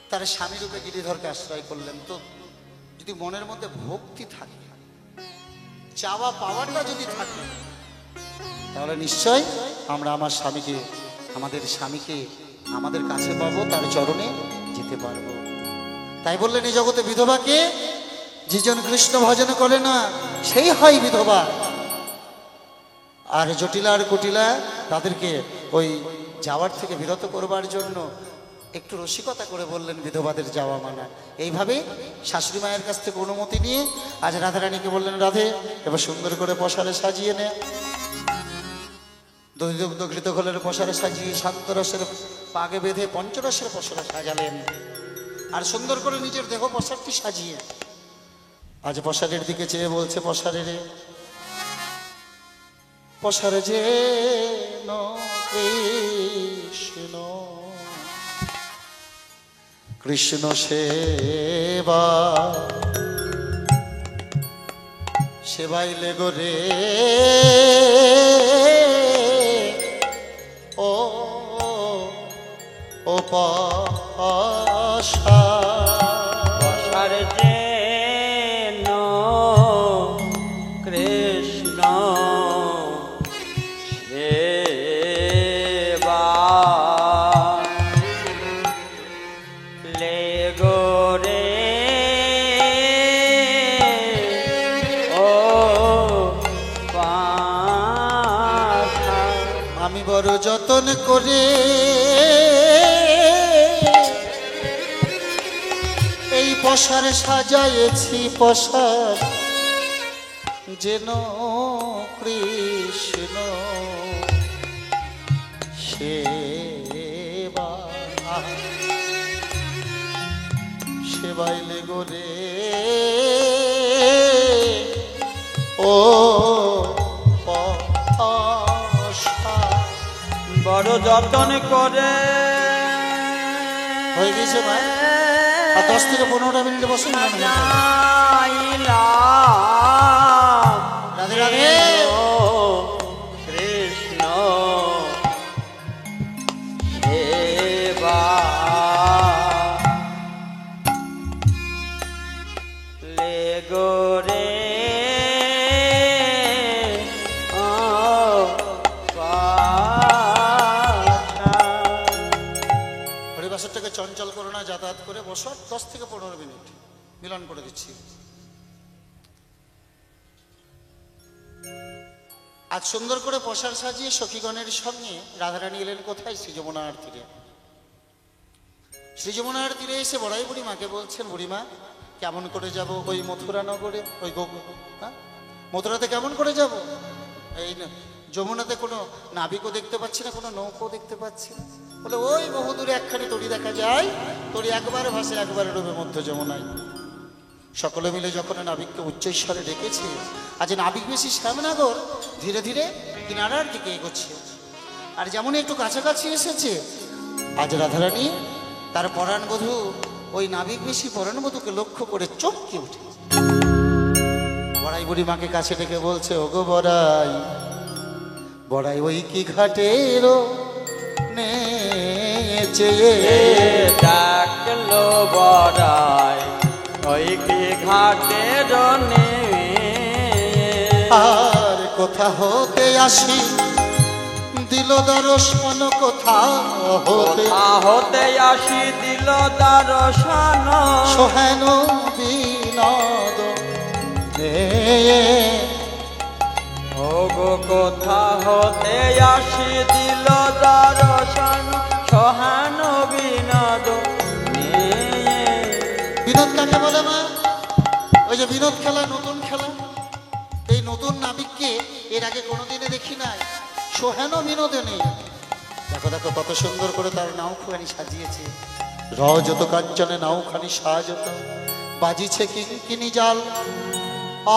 তার স্বামী রূপে গিরিধরকে আশ্রয় করলেন। তো যদি মনের মধ্যে ভক্তি থাকে, চাওয়া পাওয়াটা যদি থাকে, তাহলে নিশ্চয় আমরা আমাদের স্বামীকে আমাদের কাছে পাবো, তার চরণে যেতে পারবো। তাই বললেন, এই জগতে বিধবাকে যেজন কৃষ্ণ ভজন করে না, সেই হয় বিধবা। আর জটিলা আর কুটিলা তাদেরকে ওই যাওয়ার থেকে বিরত করবার জন্য একটু রসিকতা করে বললেন বিধবাদের যাওয়া মানা। এইভাবে শাশুড়ি মায়ের কাছ থেকে অনুমতি নিয়ে আজ রাধারানীকে বললেন, রাধে এবার সুন্দর করে পশারে সাজিয়ে নে। দগ্ধ ঘোলের পশারে সাজিয়ে শান্তরসের পাগে বেঁধে পঞ্চরসের পশারে সাজালেন। আর সুন্দর করে নিজের দেহ পশারটি সাজিয়ে আজ পশারের দিকে চেয়ে বলছে, পশারে রে পশারে যে কৃষ্ণ কৃষ্ণ সেবা সেবাইলে গোরে ও পাশা পশার যেন কৃষ্ণ সেবা লে গোরে ও পাশা। আমি বড় যতন করে এই পশার সাজাইছি, পশার যেন কৃষ্ণ সেবা সেবাইলে গোরে ও পশা। বড় যতন করে হয়ে গেছে মা, আর 10 থেকে 15টা মিনিট বসুন না। রাধে রাধে। কৃষ্ণ সেবা লে গোরে ও পাশা। হরিবাসরটাকে চঞ্চল করো না, যাতায়াত করে বসো, 10 থেকে 15 মিনিট মিলন করে দিচ্ছি। আজ সুন্দর করে পশার সাজিয়ে সখীগণের সঙ্গে রাধারানী এলেন কোথায়? শ্রী যমুনার তীরে। শ্রী যমুনার তীরে এসে বড়াই বুড়িমাকে বলছেন, বুড়িমা কেমন করে যাব ওই মথুরা নগরে, ওই হ্যাঁ মথুরাতে কেমন করে যাব? এই না যমুনাতে কোনো নাবিকও দেখতে পাচ্ছি না, কোনো নৌকো দেখতে পাচ্ছি না। বলে ওই বহুদূরে একখানি তরি দেখা যায়, তরি একবার ভাসে একবার ডুবে মধ্য যমুনায়। সকলে মিলে যখন নাবিককে উচ্চৈস্বরে ডেকেছে, আজ নাবিক বেশি শ্যামনগর ধীরে ধীরে কিনারার দিকে এগোচ্ছে। আর যেমন একটু কাছাকাছি এসেছে, আজ রাধারানী তার পরাণবধূ ওই নাবিক বেশি পরাণবধূকে লক্ষ্য করে চমকে উঠে বড়াই বুড়ি মাকে কাছে ডেকে বলছে, ওগো বড়াই, বড়াই ওই কি ঘাটের নেচে ডাকলো বড়াই ওই কি ঘাটের নে, আর কোথা হতে আসি দিল দর্শন, কোথা হতে হতে আসি দিল দর্শন, সোহেন বিনোদ ওগো কোথা হতে আসি দিল দর্শন, সোহান বিনোদ। বিনোদ কাকে বলে মা? ওই যে বিনোদ খেলা, নতুন খেলা। এই নতুন নাবিককে এর আগে কোনোদিনে দেখি নাই, সোহেন বিনোদে নেই। দেখো দেখো কত সুন্দর করে তার নাওখানি সাজিয়েছে, রজত কাঞ্চনে নাওখানি সাজত, বাজিছে কিনি জাল,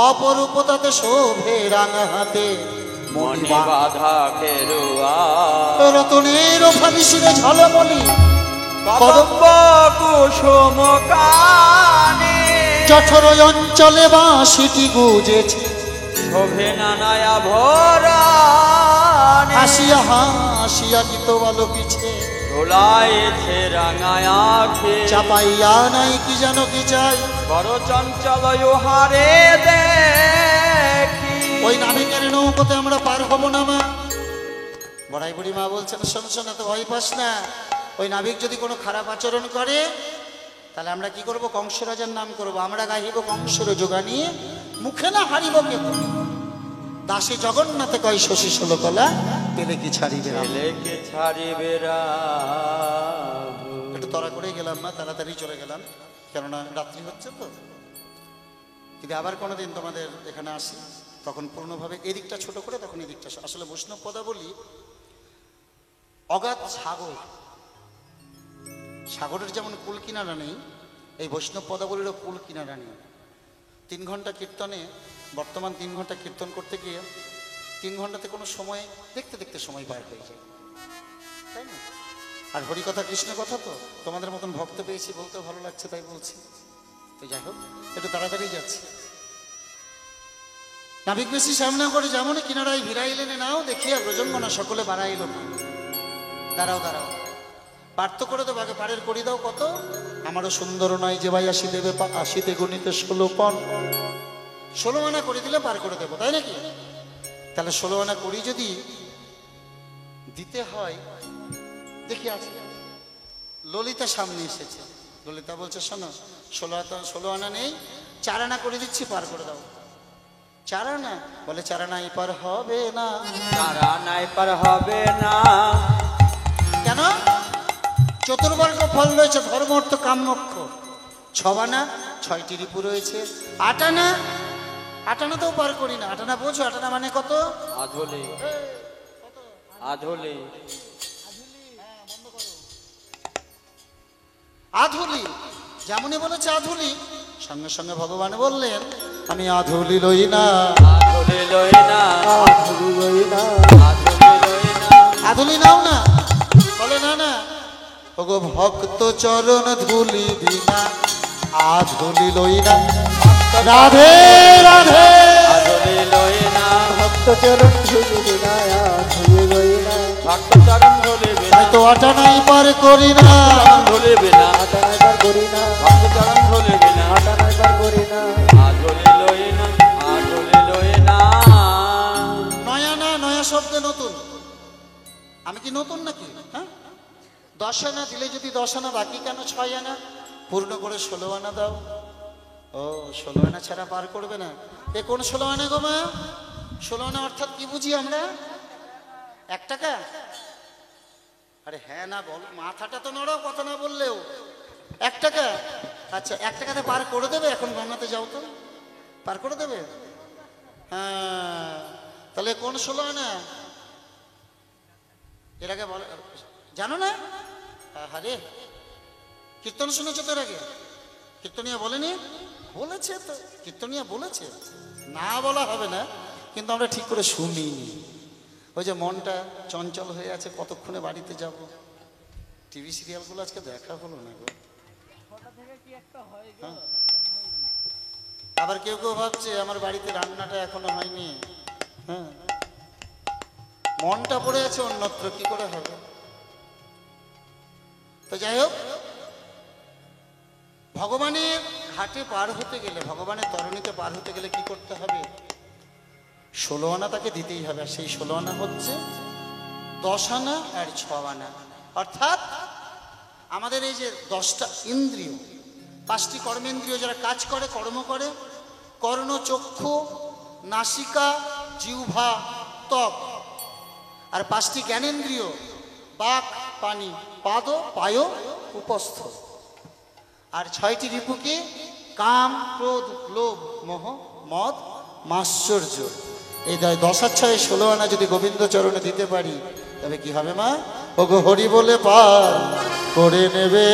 অপরূপ তাতে শোভে রাঙা হাতে মনি বাধা কেরুয়া, রতনের ফানিসিরে ঝলমলি কদম্ব কুসুম কানে, জঠর অঞ্চলে বাঁশিটি গুজেছে, শোভে নানায়া ভরানে, হাসিয়া হাসিয়া গীত আলোকিছে, দোলাইছে রাঙায় আঁখে, চাপাইয়া নাই কি যেন কি চাই। বড় চঞ্চল হারে দেখি, ওই নাবিকের নৌকোতে আমরা পার হব না মা? বড়াই বুড়ি মা বলছেন, শোন শোন, এত ভয় পাস না। ওই নাবিক যদি কোনো খারাপ আচরণ করে তাহলে আমরা কি করব? কংস রাজার নাম করব, আমরা গাহিব কংসের যোগানি, মুখে না হারিব কে? দাসী জগন্নাথে কয় শশী ষোলকলা, পেলে কি ছাড়িবে রাম। লেকে ছাড়িবে রাম। একটু তড়া করে গেলাম না, তাড়াতাড়ি চলে গেলাম, কেননা রাত্রি হচ্ছে তো। যদি আবার কোনোদিন তোমাদের এখানে আসি, তখন পূর্ণভাবে এদিকটা ছোট করে, তখন এদিকটা। আসলে বৈষ্ণব পদাবলী অগাধ সাগর, সাগরের যেমন কুল কিনারা নেই, এই বৈষ্ণব পদাবলীরও কুল কিনারা নেই। 3 ঘন্টা কীর্তনে, বর্তমান 3 ঘন্টা কীর্তন করতে গিয়ে 3 ঘন্টাতে কোনো সময় দেখতে দেখতে সময় পার হয়ে যায়, তাই না? আর হরিকথা কৃষ্ণ কথা তো তোমাদের মতন ভক্ত পেয়েছি, বলতেও ভালো লাগছে, তাই বলছি। তো যাই হোক, একটু তাড়াতাড়ি যাচ্ছি। নাবিক বেশি সামনে করে যেমন কিনারায় ভিড়াইলেন, নাও দেখিয়া ব্রজঙ্গনা সকলে বাড়াইল। দাঁড়াও দাঁড়াও, পার তো করে দেবো, আগে পারের করি দাও কত। আমারও সুন্দর নয় যে ভাই আসি দেবে, আসিতে গণিতে 16 পণ, 16 আনা করে দিলে পার করে দেবো, তাই নাকি? তাহলে 16 আনা করি যদি দিতে হয়, দেখি আছে। ললিতা সামনে এসেছে, ললিতা বলছে, শোনো 16 আনা নেই, 4 আনা করে দিচ্ছি, পার করে দাও। 4 আনা? বলে 4 আনা পার হবে না। 4 আনাই পার হবে না। কেন? চতুর্বর্গ ফল রয়েছে, ধর্ম অর্থ কাম মোক্ষ। 6 আনা, 6টি রিপু রয়েছে। 8 আনা, 8 আনাতেও পার করি না। 8 আনা বোঝো? 8 আনা মানে কত? আধুলি, আধুলি, আধুলি। যেমনই বলেছে আধুলি, সঙ্গে সঙ্গে ভগবান বললেন, আমি আধুলি লই না। আধুলি লই না, আধুলি লই না, আধুলি লই না। আধুলি নাও না? বলে না না, ওগো ভক্ত চরণ ধুলি বিনা আধুলি লই না। রাধে রাধে। আধুলি লই না, ভক্ত চরণ ধুলি বিনা, আধুলি লই না, ভক্ত চরণ ধুলিবে না, তাই তো 8 আনাই পার করি না। ধুলিবে না, আটা নাইবার করি না, ভক্ত চরণ ধুলিবে না, আটা নাইবার করি না। আধুলি লই না, আধুলি লই না। নয়া না, নয়া শব্দে নতুন। আমি কি নতুন নাকি? হ্যাঁ, 10 আনা দিলে যদি 10 আনা, বাকি কেন 6 আনা? পূর্ণ করে 16 আনা দাও। ও 16 আনা ছাড়া পার করবে না? এ কোন 16 আনা গো মা? 16 আনা অর্থাৎ কি বুঝি আমরা? 1 টাকা? আরে হ্যাঁ না বল, মাথাটা তো নড়াও, কথা না বললেও। 1 টাকা? আচ্ছা, 1 টাকাতে পার করে দেবে? এখন গঙ্গাতে যাও তো, পার করে দেবে। হ্যাঁ, তাহলে কোন 16 আনা? এর আগে বলে জানো না? আরে কীর্তন শুনেছো তো এর আগে? কীর্তনিয়া বলেনি? বলেছে তো, কীর্তনিয়া বলেছে, না বলা হবে না, কিন্তু আমরা ঠিক করে শুনিনি। ওই যে মনটা চঞ্চল হয়ে আছে, কতক্ষণে বাড়িতে যাব। টিভি সিরিয়ালগুলো আজকে দেখা হলো না গো। হ্যাঁ। আবার কেউ কেউ ভাবছে আমার বাড়িতে রান্নাটা এখনো হয়নি। হ্যাঁ, মনটা পড়ে আছে অন্যত্র, কি করে হবে? তো যাই হোক, ভগবানের ঘাটে পার হতে গেলে, ভগবানের তরণীতে পার হতে গেলে কি করতে হবে? 16 আনা তাকে দিতেই হবে। আর সেই 16 আনা হচ্ছে 10 আনা আর 6 আনা। অর্থাৎ আমাদের এই যে 10টা ইন্দ্রিয়, 5টি কর্মেন্দ্রিয় যারা কাজ করে, কর্ম করে, কর্ণ, চক্ষু, নাসিকা, জিহ্বা, ত্বক, আর 5টি জ্ঞানেন্দ্রিয়, বাক, পানি, পাদ, পায়, উপস্থ, আর 6টি রিপুকে কাম, ক্রোধ, লোভ, মোহ, মদ, মাৎসর্য। এই 10 আর 6 16 আনা যদি গোবিন্দ চরণে দিতে পারি, তবে কি হবে মা? ওগো হরি বলে পার করে নেবে,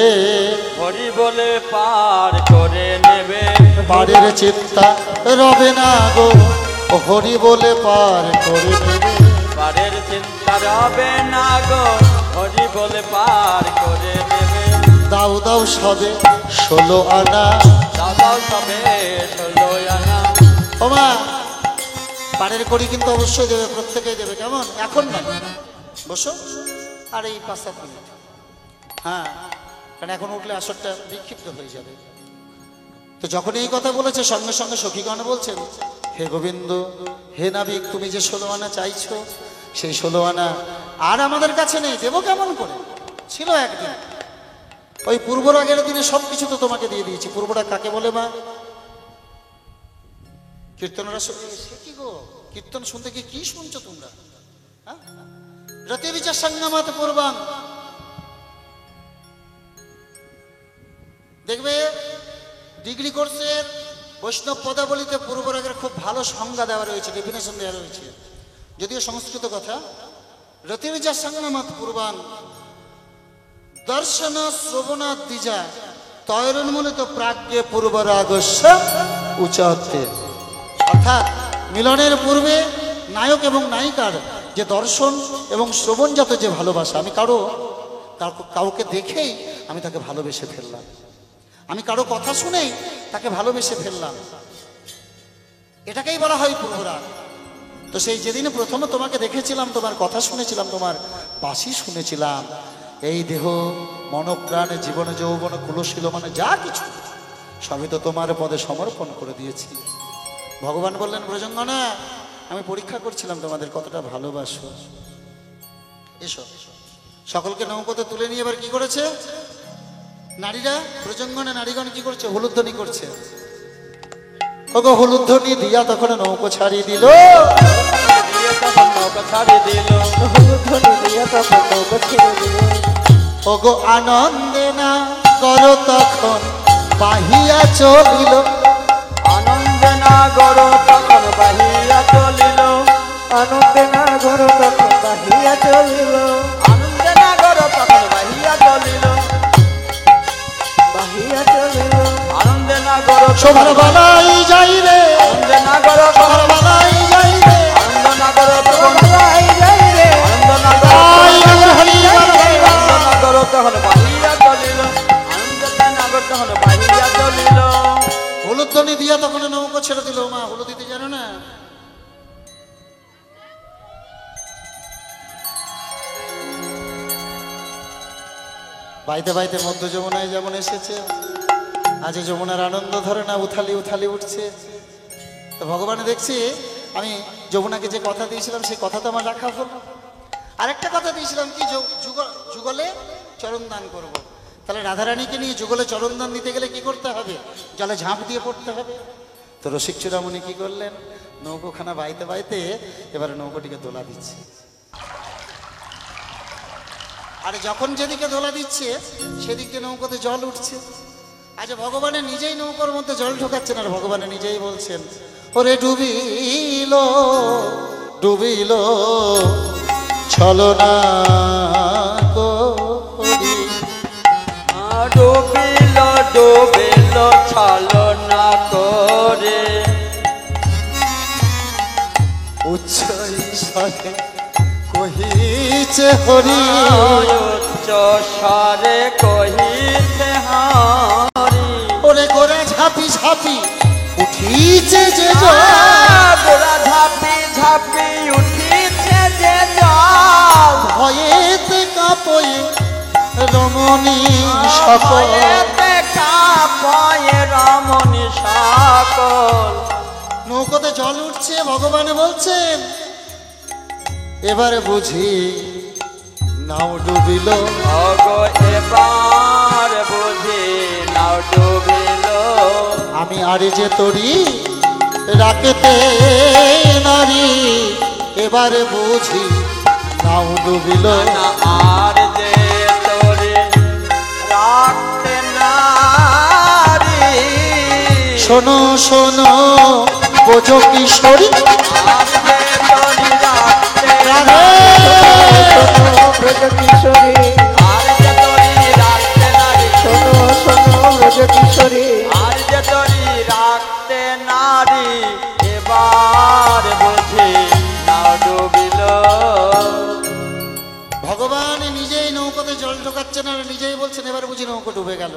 হরি বলে পার করে নেবে, পারের চিন্তা রবে না গো, ও হরি বলে পার করে নেবে, পারের চিন্তা রবে না গো, হরি বলে পার করে নেবে। দাও দাও সবে 16 আনা, দাদাও সবে 16 আনা। ও মা, পারের করি কিন্তু অবশ্যই দেবে, প্রত্যেকেই দেবে, কেমন? এখন না, বসো আর এই 5-7 মিনিট। হ্যাঁ, কারণ এখন উঠলে আসরটা বিক্ষিপ্ত হয়ে যাবে। তো যখন এই কথা বলেছে, সঙ্গে সঙ্গে সখীগণ বলছেন, হে গোবিন্দ, হে নাবিক, তুমি যে 16 আনা চাইছো, সেই 16 আনা আর আমাদের কাছে নেই, দেবো কেমন করে? ছিল একদিন, ওই পূর্বরাগের দিনে সবকিছু তো তোমাকে দিয়ে দিয়েছি। পূর্বরাগ কাকে বলে মা? কীর্তনরা সে কি গো, কীর্তন শুনতে গিয়ে কি শুনছো তোমরা? হ্যাঁ, রতি বিচার সংগ্রামাত পূর্বাং, দেখবে ডিগ্রি কোর্সের বৈষ্ণব পদাবলিতে পূর্বরাগের খুব ভালো সংজ্ঞা দেওয়া রয়েছে, ডেফিনেশন দেওয়া রয়েছে, যদিও সংস্কৃত কথা। রতি বিচার সংগ্রামাত পূর্বাং দর্শন শ্রবণা দ্বিজা তৈরন্মূলিত প্রাজ্ঞে পূর্বরাগস্য উচ্চতে। অর্থাৎ মিলনের পূর্বে নায়ক এবং নায়িকার যে দর্শন এবং শ্রবণজাত যে ভালোবাসা, আমি কাউকে দেখেই আমি তাকে ভালোবেসে ফেললাম, আমি কারো কথা শুনেই তাকে ভালোবেসে ফেললাম, এটাকেই বলা হয় পূর্বরাগ। তো সেই যেদিনে প্রথমে তোমাকে দেখেছিলাম, তোমার কথা শুনেছিলাম, তোমার বাঁশি শুনেছিলাম, এই দেহ মনপ্রাণ জীবন যৌবন কুলশীল মানে যা কিছু সবই তো তোমার পদে সমর্পণ করে দিয়েছি। ভগবান বললেন, ব্রজঙ্গনা, আমি পরীক্ষা করছিলাম তোমাদের কতটা ভালোবাসো। এসো, সকলকে নৌকোতে তুলে নিয়ে এবার কি করেছে নারীরা, ব্রজঙ্গনা নারীগণ কি করছে? হলুধ্বনি করছে। ওগো হলুধ্বনি দিয়া তখন নৌকো ছাড়িয়ে দিল, নৌকা ছাড়ি দিল, হলুধ্বনি দিয়া তখন নৌকো ছেড়ে দিল। ওগো আনন্দে না করো তখন বাহিয়া চলিল, আনন্দে না গর তখন বাহিয়া চলিল, আনন্দে না ঘর তখন বাহিয়া চলিল, আনন্দে না গর তখন বাহিয়া চলিল, বাহিয়া চলিল। আনন্দে না গর শোভার বালাই যাই রে, আনন্দে না গর শোভার বালাই যাই রে, আনন্দ না গর তখন বালাই যাই রে, আনন্দ না গর আই রে হরি বল। আনন্দ না গর তখন বাহিয়া চলিল, আনন্দে না গর তখন বাহিয়া চলিল। হলুধ্বনি দিয়া তখন নৌকো ছেড়ে দিল। মা, হলুদ দিতে জানো না? বাইতে বাইতে মধ্য যমুনায় যেমন এসেছে, আজ যমুনার আনন্দ ধরে না, উথালি উথালি উঠছে। তো ভগবানে দেখছি, আমি যমুনাকে যে কথা দিয়েছিলাম সেই কথা তো আমার রাখা হলো। আরেকটা কথা দিয়েছিলাম কি, যুগলে চরণ দান করবো। তাহলে রাধারানীকে নিয়ে যুগলে চরণ দান দিতে গেলে কি করতে হবে? জলে ঝাঁপ দিয়ে পড়তে হবে। তো রসিক চূড়ামণি কি করলেন? নৌকোখানা বাইতে বাইতে এবারে নৌকোটিকে দোলা দিচ্ছে। আর যখন যেদিকে দোলা দিচ্ছে সেদিক দিয়ে নৌকোতে জল উঠছে। আচ্ছা, ভগবানের নিজেই নৌকোর মধ্যে জল ঢোকাচ্ছেন আর ভগবানের নিজেই বলছেন, ওরে ডুবিল ডুবিল ছলনা করি। ডুবিল ডুবিল ছলনা করে, উচ্চ ঈশ্বরে কহিছে হরি, উচ্চ স্বরে কহিছে হরি। ওরে গোরা ঝাপি ঝাপি উঠিছে যে জল, গোরা ঝাপি ঝাপি উঠিছে যে জল, ভয়েতে কাঁপয়ে রমণী সকল, ভয়েতে কাঁপয়ে রমণী সকল। নৌকোতে জল উঠছে, ভগবান বলছেন এবারে বুঝি নাও ডুবিল, ওগো এবার বুঝি নাও ডুবিল। আমি আরে যে তরি রাখতে নারী, এবারে বুঝি নাও ডুবিল। না আর যে তোরে রাখতে নারী, শোনো শোনো বোঝো কিশোরী, আর যে তোরে রাখতে রাধে ব্রজ কিশোরী, আর যে তোরে রাখতে নারী, শোনো শোনো ব্রজ কিশোরী, আর যে তোরে রাখতে নারী, এবার বুঝি নাও ডুবিল। ভগবান নিজেই নৌকোতে জল ঢোকাচ্ছেন আর নিজেই বলছেন এবার বুঝি নৌকো ডুবে গেল।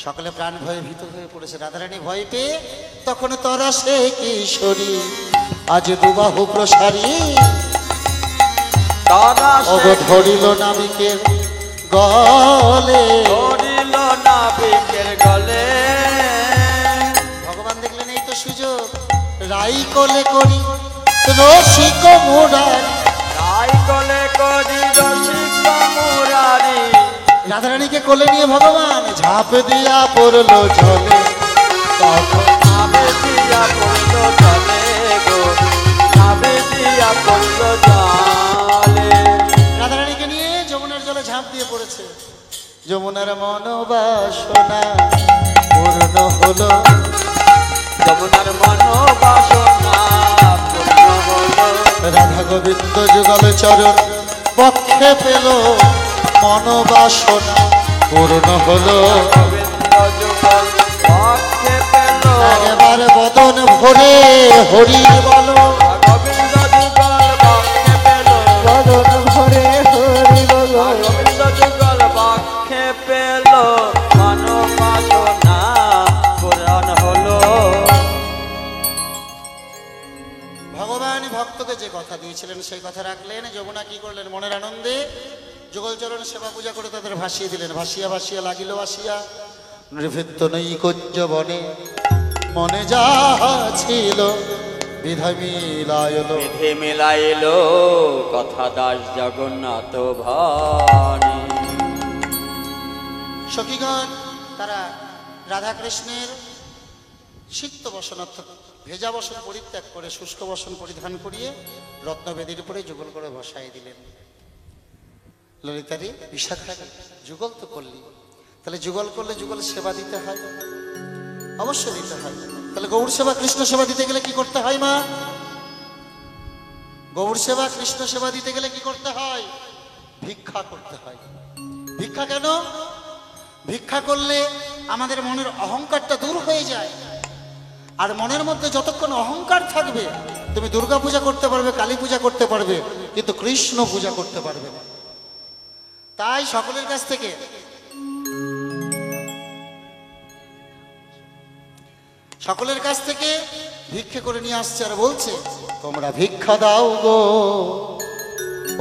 সকলে প্রাণ ভয়ে ভীত হয়ে পড়েছে। রাধারানী ভয় পেয়ে তখন তরা সে কিশোরী, আজ দুবাহু প্রসারী, তারা অগ ধরিল নাবিকের গলে। ধরিল নাবিকের গলে, ভগবান দেখলেন এই তো সুযোগ, রাই কোলে করি রসিক মুরারি। রাই কোলে করি রসিক মুরারি, রাধারানীকে কোলে নিয়ে ভগবান ঝাঁপ দিয়া পড়লো জলে, তখন নাবে দিয়া পড়ল জলে গো, নাবে দিয়া পড়ল জলে। রাধারানীকে নিয়ে যমুনার জলে ঝাঁপ দিয়ে পড়েছে। যমুনার মনোবাসনা পূর্ণ হলো, যমুনার মনোবাসনা পূর্ণ হলো, রাধা গোবিন্দ যুগল চরণ পক্ষে পেল, মনোবাসনা পূর্ণ হলো। গোবিন্দ যুগল পক্ষে পেল, একবার বদন ভরে হরি বলো, গোবিন্দ যুগল পক্ষে পেল, বদন ভরে হরি বল, গোবিন্দ যুগল পক্ষে পেল, মনোবাসনা পূরণ হলো। ভগবান ভক্তকে যে কথা দিয়েছিলেন সেই কথা রাখলেন। যমুনা কি করলেন? মনের আনন্দে যুগলচরণ সেবা পূজা করে তাদের ভাসিয়ে দিলেন। ভাসিয়া ভাসিয়া লাগিল আসিয়া নৃভৃত্ত নৈকট্য বনে, মনে যাহা ছিল বিধা মিলাইল। বিধি মিলাইল কথা দাস জগন্নাথ ভানি। সখীগণ তারা রাধা কৃষ্ণের সিক্ত বসন অর্থাৎ ভেজা বসন পরিত্যাগ করে শুষ্ক বসন পরিধান করিয়ে রত্নবেদীর উপরে যুগল করে বসাই দিলেন। ললিতারি বিশাখারি যুগল তো করলি, তাহলে যুগল করলে যুগল সেবা দিতে হয়, অবশ্যই দিতে হয়। তাহলে গৌর সেবা কৃষ্ণ সেবা দিতে গেলে কি করতে হয় মা? গৌর সেবা কৃষ্ণ সেবা দিতে গেলে কি করতে হয়? ভিক্ষা করতে হয়। ভিক্ষা কেন? ভিক্ষা করলে আমাদের মনের অহংকারটা দূর হয়ে যায়। আর মনের মধ্যে যতক্ষণ অহংকার থাকবে তুমি দুর্গা পূজা করতে পারবে, কালী পূজা করতে পারবে, কিন্তু কৃষ্ণ পূজা করতে পারবে না। তাই সকলের কাছ থেকে ভিক্ষে করে নিয়ে আসছে আর বলছে তোমরা ভিক্ষা দাও গো,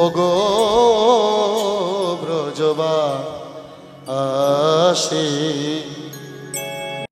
ও গো ব্রজবা আসে।